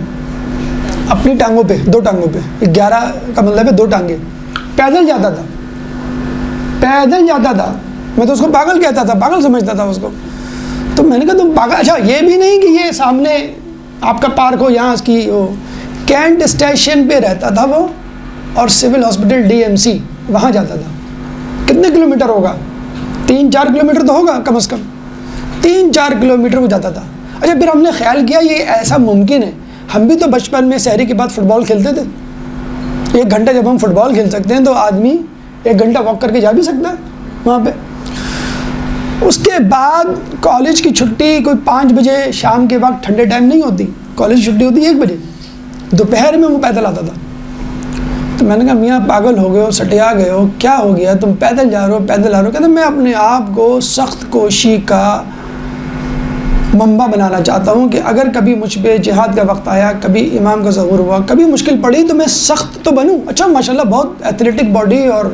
اپنی ٹانگوں پہ، 2 ٹانگوں پہ، 11 کا مطلب ہے 2 ٹانگیں، پیدل جاتا تھا. پیدل جاتا تھا. میں تو اس کو پاگل کہتا تھا، پاگل سمجھتا تھا اس کو. تو میں نے کہا تم پاگل. اچھا یہ بھی نہیں کہ یہ سامنے آپ کا پارک ہو، یہاں اس کی کینٹ اسٹیشن پہ رہتا تھا وہ، اور سول ہاسپٹل DMC وہاں جاتا تھا. کتنے کلومیٹر ہوگا؟ 3-4 کلومیٹر تو ہوگا کم از کم. 3-4 کلومیٹر وہ جاتا تھا. اچھا پھر ہم نے خیال کیا یہ ایسا ممکن ہے، ہم بھی تو بچپن میں سحری کے بعد فٹ بال کھیلتے تھے. 1 گھنٹہ جب ہم فٹ بال کھیل سکتے ہیں تو آدمی 1 گھنٹہ واک کر کے جا بھی سکتا ہے وہاں پہ. اس کے بعد کالج کی چھٹی کوئی 5 بجے شام کے وقت، ٹھنڈے ٹائم نہیں ہوتی، کالج کی چھٹی ہوتی 1 بجے، دوپہر میں وہ پیدل آتا تھا. تو میں نے کہا میاں پاگل ہو گئے ہو، سٹیا گئے ہو، کیا ہو گیا تم پیدل جا رہے ہو پیدل آ رہے ہو؟ کہتے میں اپنے آپ کو سخت کوشی کا منبع بنانا چاہتا ہوں کہ اگر کبھی مجھ پہ جہاد کا وقت آیا، کبھی امام کا ظہور ہوا، کبھی مشکل پڑی تو میں سخت تو بنوں. اچھا ماشاءاللہ بہت ایتھلیٹک باڈی اور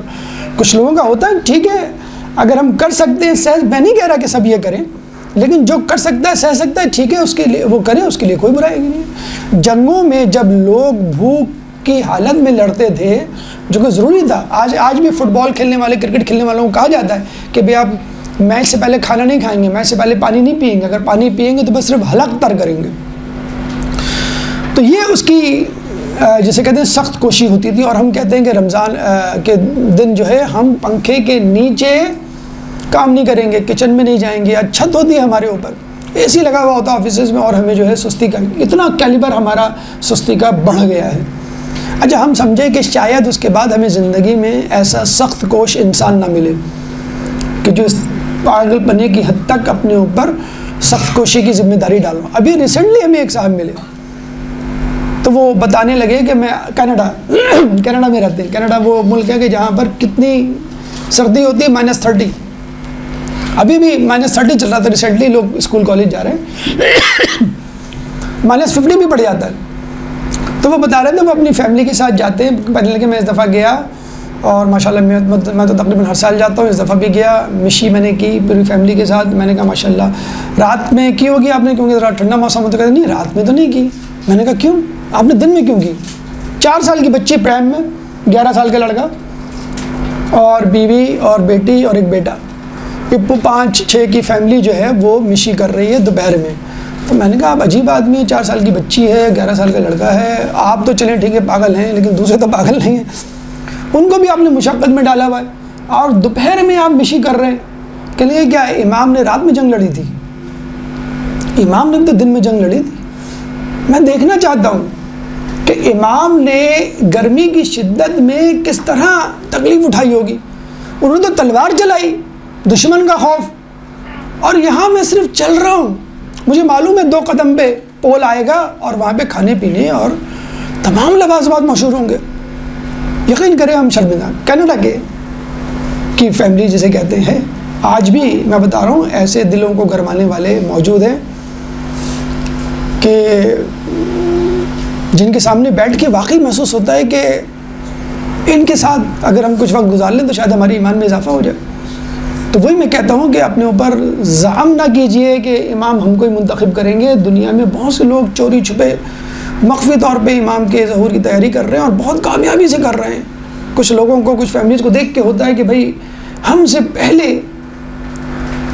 کچھ لوگوں کا ہوتا ہے، ٹھیک ہے اگر ہم کر سکتے ہیں سہ، میں نہیں کہہ رہا کہ سب یہ کریں، لیکن جو کر سکتا ہے سہ سکتا ہے ٹھیک ہے، اس کے لیے وہ کرے، اس کے لیے کوئی برائی نہیں. جنگوں میں جب لوگ بھوک کی حالت میں لڑتے تھے جو کہ ضروری تھا، آج بھی فٹ بال کھیلنے والے، کرکٹ کھیلنے والوں کو کہا جاتا ہے کہ بھئی آپ میچ سے پہلے کھانا نہیں کھائیں گے، میچ سے پہلے پانی نہیں پئیں گے، اگر پانی پئیں گے تو بس صرف حلق تر کریں گے. تو یہ اس کی جسے کہتے ہیں سخت کوشی ہوتی تھی. اور ہم کہتے ہیں کہ رمضان کے دن جو ہے ہم پنکھے کے نیچے کام نہیں کریں گے، کچن میں نہیں جائیں گے. چھت ہوتی ہے ہمارے اوپر، AC لگا ہوا ہوتا ہے آفیسز میں، اور ہمیں جو ہے سستی کا اتنا کیلیبر ہمارا سستی کا بڑھ گیا ہے. اچھا ہم سمجھے کہ شاید اس کے بعد ہمیں زندگی میں ایسا سخت کوش انسان نہ ملے کہ جو اس پاگل پنے کی حد تک اپنے اوپر سخت کوشی کی ذمہ داری ڈالوں. ابھی ریسنٹلی ہمیں ایک صاحب ملے تو وہ بتانے لگے کہ میں کینیڈا میں رہتے ہیں. کینیڈا وہ ملک ہے کہ جہاں پر کتنی سردی ہوتی ہے، -30. ابھی بھی -30 چل رہا تھا ریسنٹلی، لوگ اسکول کالج جا رہے ہیں، -50 بھی پڑ جاتا ہے. تو وہ بتا رہے تھے وہ اپنی فیملی کے ساتھ جاتے ہیں. پہلے کہ میں اس دفعہ گیا اور ماشاءاللہ میں تو تقریباً ہر سال جاتا ہوں، اس دفعہ بھی گیا. مشی میں نے کی پوری فیملی کے ساتھ. میں نے کہا ماشاءاللہ رات میں کی ہوگی آپ نے، کیونکہ رات ٹھنڈا موسم ہوتا. کہتے نہیں رات میں تو نہیں کی. میں نے کہا کیوں، آپ نے دن میں کیوں کی؟ 4 سال کی بچی پرائم میں، 11 سال کا لڑکا اور بیوی اور بیٹی اور ایک بیٹا، یہ 5-6 کی فیملی جو ہے وہ مشی کر رہی ہے دوپہر میں. تو میں نے کہا آپ عجیب آدمی ہے، 4 سال کی بچی ہے، 11 سال کا لڑکا ہے. آپ تو چلیں ٹھیک ہے پاگل ہیں، لیکن دوسرے تو پاگل نہیں ہیں، ان کو بھی آپ نے مشقت میں ڈالا ہوا ہے اور دوپہر میں آپ مشی کر رہے ہیں. کہ لیے کیا امام نے رات میں جنگ لڑی تھی؟ امام نے بھی تو دن میں جنگ لڑی تھی. میں دیکھنا چاہتا ہوں کہ امام نے گرمی کی شدت میں کس طرح تکلیف اٹھائی ہوگی. انہوں نے تو تلوار چلائی، دشمن کا خوف، اور یہاں میں صرف چل رہا ہوں. مجھے معلوم ہے 2 قدم پہ پول آئے گا اور وہاں پہ کھانے پینے اور تمام لوازمات مشہور ہوں گے. یقین کریں ہم شرمندہ. کینیڈا کی فیملی جسے کہتے ہیں، آج بھی میں بتا رہا ہوں ایسے دلوں کو گرمانے والے موجود ہیں کہ جن کے سامنے بیٹھ کے واقعی محسوس ہوتا ہے کہ ان کے ساتھ اگر ہم کچھ وقت گزار لیں تو شاید ہماری ایمان میں اضافہ ہو جائے. تو وہی میں کہتا ہوں کہ اپنے اوپر زعم نہ کیجئے کہ امام ہم کو ہی منتخب کریں گے. دنیا میں بہت سے لوگ چوری چھپے مخفی طور پہ امام کے ظہور کی تیاری کر رہے ہیں اور بہت کامیابی سے کر رہے ہیں. کچھ لوگوں کو، کچھ فیملیز کو دیکھ کے ہوتا ہے کہ بھائی ہم سے پہلے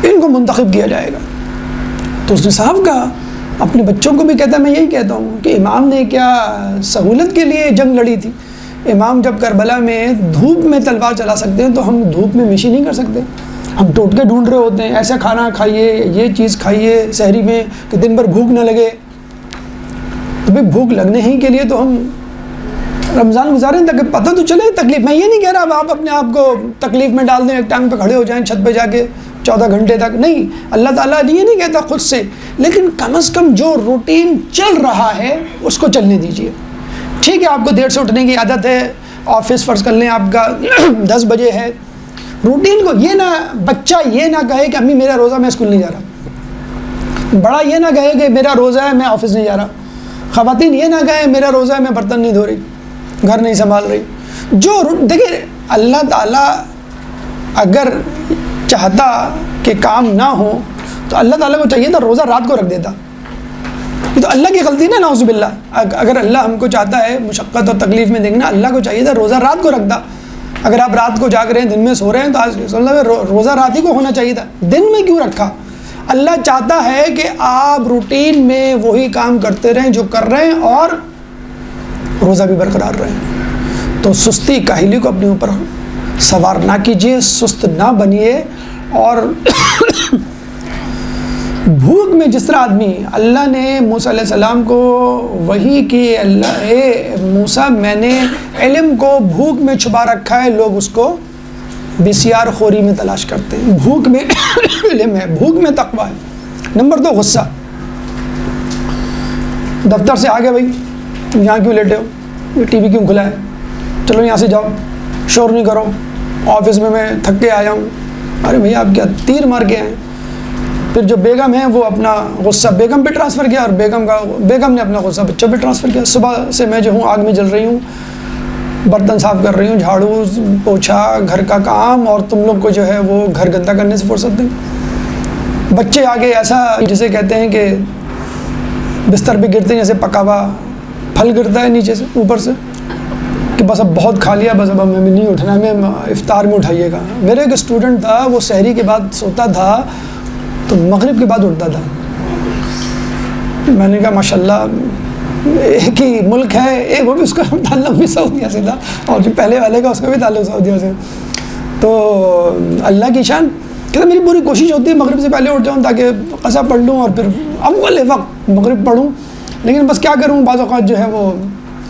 ان کو منتخب کیا جائے گا. تو اس نے صاحب کہا، اپنے بچوں کو بھی کہتا ہے، میں یہی کہتا ہوں کہ امام نے کیا سہولت کے لیے جنگ لڑی تھی؟ امام جب کربلا میں دھوپ میں تلوار چلا سکتے ہیں تو ہم دھوپ میں مشی نہیں کر سکتے. ہم ٹوٹکے ڈھونڈ رہے ہوتے ہیں، ایسا کھانا کھائیے، یہ چیز کھائیے سحری میں کہ دن بھر بھوک نہ لگے. تو بھائی بھوک لگنے ہی کے لیے تو ہم رمضان گزاریں تاکہ پتہ تو چلے تکلیف. میں یہ نہیں کہہ رہا آپ اپنے آپ کو تکلیف میں ڈال دیں، ایک ٹانگ پہ کھڑے ہو جائیں چھت پہ جا کے 14 گھنٹے تک نہیں. اللہ تعالیٰ یہ نہیں کہتا خود سے, لیکن کم از کم جو روٹین چل رہا ہے اس کو چلنے دیجیے. ٹھیک ہے, آپ کو دیر سے اٹھنے کی عادت ہے, آفس فرض کر لیں آپ کا 10 بجے ہے, روٹین کو یہ نہ, بچہ یہ نہ کہے کہ امی میرا روزہ میں اسکول نہیں جا رہا, بڑا یہ نہ کہے کہ میرا روزہ ہے میں آفس نہیں جا رہا, خواتین یہ نہ کہیں میرا روزہ ہے میں برتن نہیں دھو رہی, گھر نہیں سنبھال رہی. جو دیکھیں اللہ تعالیٰ اگر چاہتا کہ کام نہ ہو تو اللہ تعالیٰ کو چاہیے تھا روزہ رات کو رکھ دیتا. یہ تو اللہ کی غلطی نا, نعوذ باللہ. اگر اللہ ہم کو چاہتا ہے مشقت اور تکلیف میں دیکھنا, اللہ کو چاہیے تھا روزہ رات کو رکھتا. اگر آپ رات کو جاگ رہے ہیں, دن میں سو رہے ہیں, تو آج روزہ رات ہی کو ہونا چاہیے تھا, دن میں کیوں رکھا؟ اللہ چاہتا ہے کہ آپ روٹین میں وہی کام کرتے رہیں جو کر رہے ہیں اور روزہ بھی برقرار رہیں. تو سستی کاہلی کو اپنے اوپر سوار نہ کیجیے, سست نہ بنیے. اور بھوک میں جس طرح آدمی, اللہ نے موسیٰ علیہ السلام کو وحی کی, اللہ اے موسیٰ میں نے علم کو بھوک میں چھپا رکھا ہے, لوگ اس کو بسیار خوری میں تلاش کرتے ہیں. بھوک میں علم ہے, بھوک میں تقویٰ ہے. نمبر 2 غصہ. دفتر سے آگے بھائی یہاں کیوں لیٹے ہو, ٹی وی کیوں کھلا ہے, چلو یہاں سے جاؤ, شور نہیں کرو, آفس میں تھک کے آیا ہوں. ارے بھیا آپ کیا تیر مار کے آئے. پھر جو بیگم ہے وہ اپنا غصہ بیگم پہ ٹرانسفر کیا, اور بیگم نے اپنا غصہ بچوں پہ ٹرانسفر کیا. صبح سے میں جو ہوں آگ میں جل رہی ہوں, برتن صاف کر رہی ہوں, جھاڑو پوچھا گھر کا کام, اور تم لوگ کو جو ہے وہ گھر گندا کرنے سے فرصت دیں. بچے آگے ایسا جسے کہتے ہیں کہ بستر پہ گرتے ہیں جیسے پکا ہوا پھل گرتا ہے نیچے سے اوپر سے, کہ بس اب بہت کھا لیا, بس اب ہمیں نہیں اٹھنا, میں افطار میں اٹھائیے گا. میرے ایک اسٹوڈنٹ تھا, وہ سحری کے بعد سوتا تھا تو مغرب کے بعد اٹھتا تھا. میں نے کہا ماشاءاللہ, ایک ہی ملک ہے, ایک وہ بھی اس کا تعلق بھی سعودیہ سے تھا, اور جو پہلے والے کا اس کا بھی تعلق سعودیہ سے. تو اللہ کی شان, کہتا میری پوری کوشش ہوتی ہے مغرب سے پہلے اٹھ جاؤں تاکہ قصہ پڑھ لوں اور پھر اول وقت مغرب پڑھوں, لیکن بس کیا کروں, بعض اوقات جو ہے وہ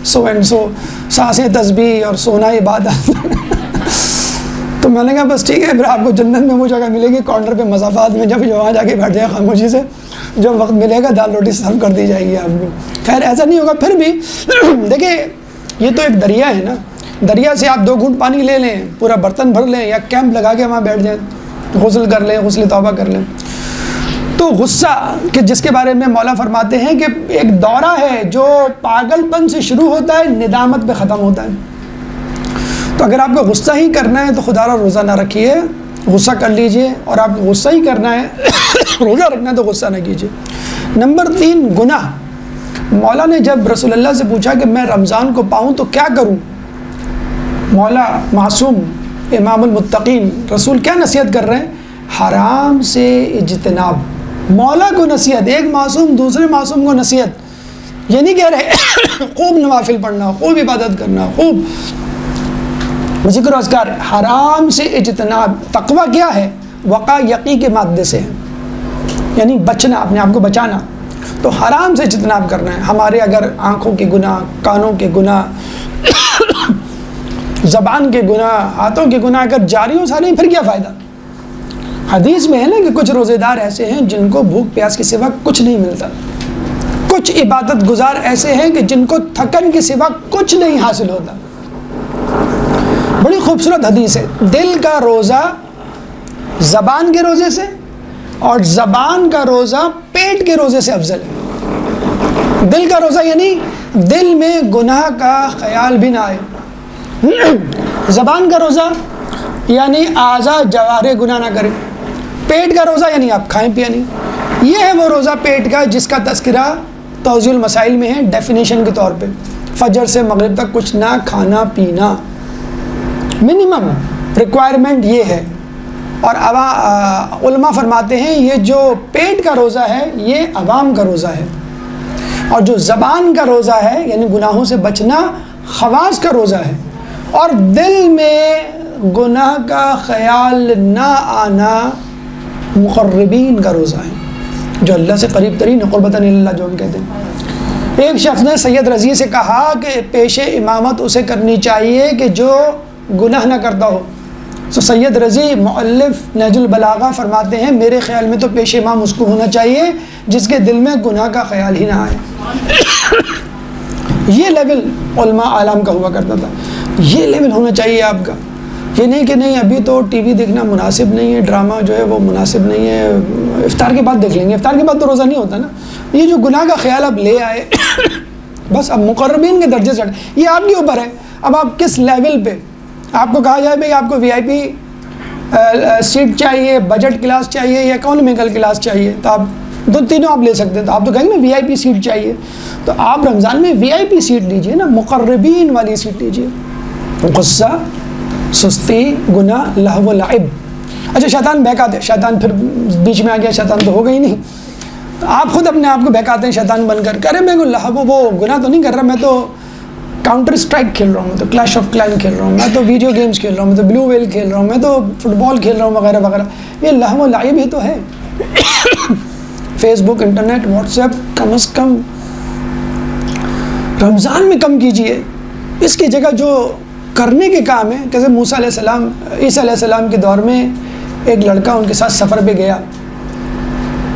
سو اینڈ سو سانسیں تسبیح اور سونا عبادت. تو میں نے کہا بس ٹھیک ہے, پھر آپ کو جنت میں وہ جگہ ملے گی کارنر پہ مضافات میں, جب وہاں جا کے بیٹھ جائے خاموشی سے, جو وقت ملے گا دال روٹی سرو کر دی جائے گی آپ کو. خیر ایسا نہیں ہوگا. پھر بھی دیکھیں یہ تو ایک دریا ہے نا, دریا سے آپ 2 گھونٹ پانی لے لیں, پورا برتن بھر لیں, یا کیمپ لگا کے وہاں بیٹھ جائیں, غسل کر لیں, غسل توبہ کر لیں. تو غصہ کہ جس کے بارے میں مولا فرماتے ہیں کہ ایک دورہ ہے جو پاگل پن سے شروع ہوتا ہے, ندامت پہ ختم ہوتا ہے. تو اگر آپ کو غصہ ہی کرنا ہے تو خدا را روزہ نہ رکھیے, غصہ کر لیجئے. اور آپ کو غصہ ہی کرنا ہے, روزہ رکھنا ہے تو غصہ نہ کیجئے. نمبر 3 گناہ. مولا نے جب رسول اللہ سے پوچھا کہ میں رمضان کو پاؤں تو کیا کروں, مولا معصوم امام المتقین رسول کیا نصیحت کر رہے ہیں, حرام سے اجتناب. مولا کو نصیحت, ایک معصوم دوسرے معصوم کو نصیحت. یہ نہیں کہہ رہے خوب نوافل پڑھنا, خوب عبادت کرنا, خوب ذکر و اذکار. حرام سے اجتناب. تقویٰ کیا ہے, وقع یقی کے مادے سے ہے, یعنی بچنا, اپنے آپ کو بچانا. تو حرام سے اجتناب کرنا ہے. ہمارے اگر آنکھوں کے گناہ, کانوں کے گناہ, زبان کے گناہ, ہاتھوں کے گناہ اگر جاری ہو سارے, پھر کیا فائدہ. حدیث میں ہے نا کہ کچھ روزے دار ایسے ہیں جن کو بھوک پیاس کے سوا کچھ نہیں ملتا. کچھ عبادت گزار ایسے ہیں کہ جن کو تھکن کے سوا کچھ نہیں حاصل ہوتا. بڑی خوبصورت حدیث ہے. دل کا روزہ زبان کے روزے سے, اور زبان کا روزہ پیٹ کے روزے سے افضل ہے. دل کا روزہ یعنی دل میں گناہ کا خیال بھی نہ آئے. زبان کا روزہ یعنی اعضاء جوارح گناہ نہ کرے. پیٹ کا روزہ یعنی آپ کھائیں پییں نہیں. یہ ہے وہ روزہ پیٹ کا جس کا تذکرہ توضیح المسائل میں ہے ڈیفینیشن کے طور پہ. فجر سے مغرب تک کچھ نہ کھانا پینا, منیمم ریکوائرمنٹ یہ ہے. اور علماء فرماتے ہیں یہ جو پیٹ کا روزہ ہے یہ عوام کا روزہ ہے, اور جو زبان کا روزہ ہے یعنی گناہوں سے بچنا خواص کا روزہ ہے. اور دل میں گناہ کا خیال نہ آنا مقربین کا روزہ ہے, جو اللہ سے قریب ترین قربتاً اللہ جو ہم کہتے ہیں. ایک شخص نے سید رضی سے کہا کہ پیش امامت اسے کرنی چاہیے کہ جو گناہ نہ کرتا ہو, تو سید رضی مؤلف نہج البلاغہ فرماتے ہیں میرے خیال میں تو پیش امام اس کو ہونا چاہیے جس کے دل میں گناہ کا خیال ہی نہ آئے. یہ لیول علماء اعلام کا ہوا کرتا تھا. یہ لیول ہونا چاہیے آپ کا. یہ نہیں کہ نہیں ابھی تو ٹی وی دیکھنا مناسب نہیں ہے, ڈرامہ جو ہے وہ مناسب نہیں ہے, افطار کے بعد دیکھ لیں گے. افطار کے بعد تو روزہ نہیں ہوتا نا. یہ جو گناہ کا خیال اب لے آئے بس اب مقربین کے درجے سے یہ آپ کے اوپر ہے. اب آپ کس لیول پہ, آپ کو کہا جائے بھائی آپ کو VIP سیٹ چاہیے, بجٹ کلاس چاہیے یا اکانومیکل کلاس چاہیے, تو آپ تینوں آپ لے سکتے ہیں. تو آپ تو کہیں گے نا VIP سیٹ چاہیے, تو آپ رمضان میں VIP سیٹ لیجئے نا, مقربین والی سیٹ لیجئے. غصہ, سستی, گناہ, لہو و لعب. اچھا شیطان بہکاتے, شیطان پھر بیچ میں آ گیا, شیطان تو ہو گئی نہیں, تو آپ خود اپنے آپ کو بہکاتے ہیں شیطان بن کر. کرے میں کو لہو وہ گناہ تو نہیں کر رہا, میں تو کاؤنٹر اسٹرائک کھیل رہا ہوں, میں تو کلیش آف کلین کھیل رہا ہوں, میں تو ویڈیو گیمز کھیل رہا ہوں, میں تو بلو ویل کھیل رہا ہوں, میں تو فٹ بال کھیل رہا ہوں وغیرہ وغیرہ. یہ لہو و لعب ہی تو ہے. فیس بک, انٹرنیٹ, واٹس ایپ کم از کم رمضان میں کم کیجئے. اس کی جگہ جو کرنے کے کام ہے, جیسے موسیٰ علیہ السلام, عیسیٰ علیہ السلام کے دور میں ایک لڑکا ان کے ساتھ سفر پہ گیا,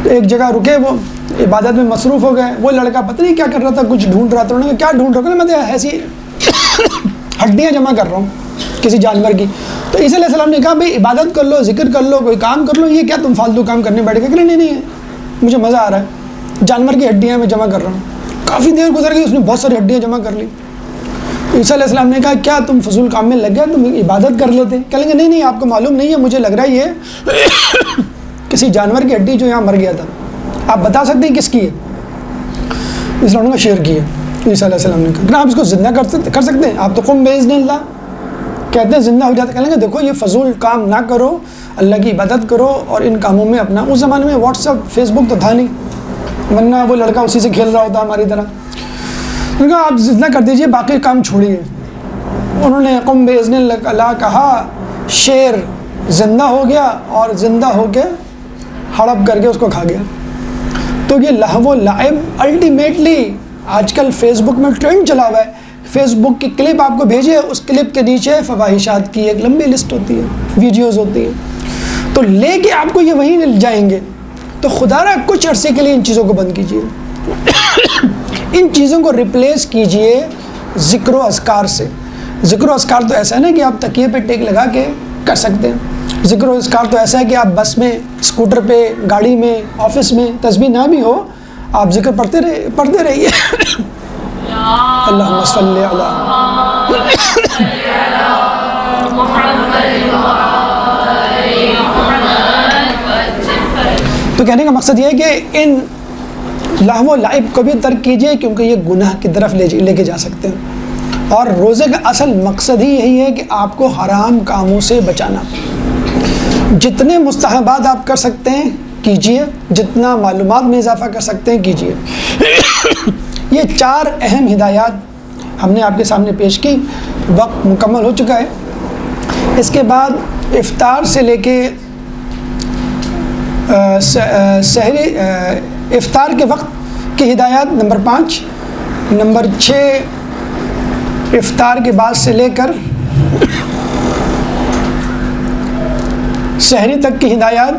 ایک جگہ رکے, وہ عبادت میں مصروف ہو گئے. وہ لڑکا پتہ نہیں کیا کر رہا تھا, کچھ ڈھونڈ رہا تھا. انہوں نے کہا کیا ڈھونڈ رہا ہوں؟ میں تو ایسی ہڈیاں جمع کر رہا ہوں کسی جانور کی. تو عیسیٰ علیہ السلام نے کہا بھائی عبادت کر لو, ذکر کر لو, کوئی کام کر لو, یہ کیا تم فالتو کام کرنے بیٹھ گئے؟ کہ نہیں مجھے مزہ آ رہا ہے, جانور کی ہڈیاں میں جمع کر رہا ہوں. کافی دیر گزر گئی, اس نے بہت ساری ہڈیاں جمع کر لی. عیسیٰ علیہ السلام نے کہا کیا تم فضول کام میں لگ گئے, تم عبادت کر لیتے؟ کہیں گے نہیں آپ کو معلوم نہیں ہے, مجھے لگ رہا ہے یہ کسی جانور کی ہڈی جو یہاں مر گیا تھا. آپ بتا سکتے ہیں کس کی ہے؟ اسلام کا شعر کی ہے. عیسیٰ علیہ السلام نے کہا آپ اس کو زندہ کر سکتے ہیں؟ آپ تو قم بإذن اللہ کہتے ہیں زندہ ہو جاتا. کہیں گے دیکھو یہ فضول کام نہ کرو, اللہ کی عبادت کرو, اور ان کاموں میں اپنا, اس زمانے میں واٹس ایپ فیس بک تو تھا نہیں, ورنہ وہ لڑکا اسی سے کھیل رہا ہوتا ہماری طرح. انہوں نے کہا آپ زندہ کر دیجئے, باقی کام چھوڑیے. انہوں نے قم بإذن اللہ کہا, شیر زندہ ہو گیا اور زندہ ہو کے ہڑپ کر کے اس کو کھا گیا. تو یہ لہو و لعب الٹیمیٹلی آج کل فیس بک میں ٹرینڈ چلا ہوا ہے. فیس بک کی کلپ آپ کو بھیجے, اس کلپ کے نیچے فواہشات کی ایک لمبی لسٹ ہوتی ہے, ویڈیوز ہوتی ہیں, تو لے کے آپ کو یہ وہیں جائیں گے. تو خدا را کچھ عرصے کے لیے ان چیزوں کو بند کیجیے, ان چیزوں کو ریپلیس کیجیے ذکر و اذکار سے. ذکر و اذکار تو ایسا ہے نا کہ آپ تکیے پہ ٹیک لگا کے کر سکتے ہیں. ذکر و اذکار تو ایسا ہے کہ آپ بس میں, اسکوٹر پہ, گاڑی میں, آفس میں, تسبیح نہ بھی ہو, آپ ذکر پڑھتے رہیے. اللہم صلی تو کہنے کا مقصد یہ ہے کہ ان لہو و لعب کو بھی ترک کیجیے, کیونکہ یہ گناہ کی طرف لے کے جا سکتے ہیں. اور روزے کا اصل مقصد ہی یہی ہے کہ آپ کو حرام کاموں سے بچانا. جتنے مستحبات آپ کر سکتے ہیں کیجیے, جتنا معلومات میں اضافہ کر سکتے ہیں کیجیے. یہ 4 اہم ہدایات ہم نے آپ کے سامنے پیش کی. وقت مکمل ہو چکا ہے. اس کے بعد افطار سے لے کے سحری, افطار کے وقت کی ہدایات نمبر 5, نمبر 6 افطار کے بعد سے لے کر سحری تک کی ہدایات,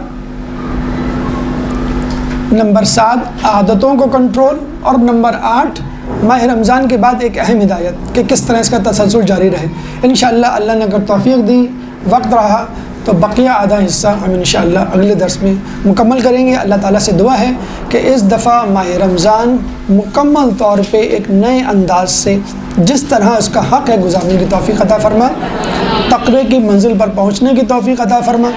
نمبر 7 عادتوں کو کنٹرول, اور نمبر 8 ماہ رمضان کے بعد ایک اہم ہدایت کہ کس طرح اس کا تسلسل جاری رہے. انشاءاللہ اللہ نے اگر توفیق دی, وقت رہا تو بقیہ آدھا حصہ ہم انشاءاللہ اگلے درس میں مکمل کریں گے. اللہ تعالیٰ سے دعا ہے کہ اس دفعہ ماہ رمضان مکمل طور پہ ایک نئے انداز سے جس طرح اس کا حق ہے گزارنے کی توفیق عطا فرما, تقوی کی منزل پر پہنچنے کی توفیق عطا فرما,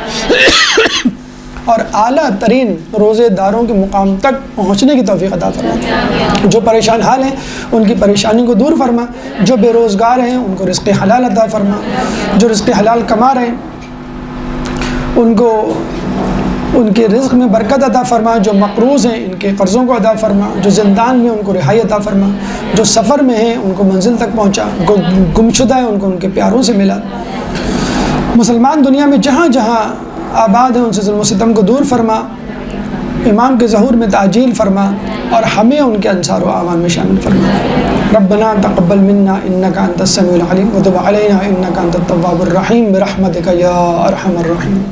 اور اعلیٰ ترین روزے داروں کے مقام تک پہنچنے کی توفیق عطا فرما. جو پریشان حال ہیں ان کی پریشانی کو دور فرما, جو بے روزگار ہیں ان کو رزق حلال عطا فرما, جو رزق حلال کما رہے ہیں ان کو ان کے رزق میں برکت عطا فرما, جو مقروض ہیں ان کے قرضوں کو عطا فرما, جو زندان میں ان کو رہائی عطا فرما, جو سفر میں ہیں ان کو منزل تک پہنچا, گمشدہ ہیں ان کو ان کے پیاروں سے ملا. مسلمان دنیا میں جہاں جہاں آباد ہیں ان سے ظلم و ستم کو دور فرما, امام کے ظہور میں تعجیل فرما اور ہمیں ان کے انصار و اعوان میں شامل فرما۔ ربنا تقبل منا انک انت السمیع العلیم وتب علینا انک انت التواب الرحیم برحمتک یا ارحم الراحمین۔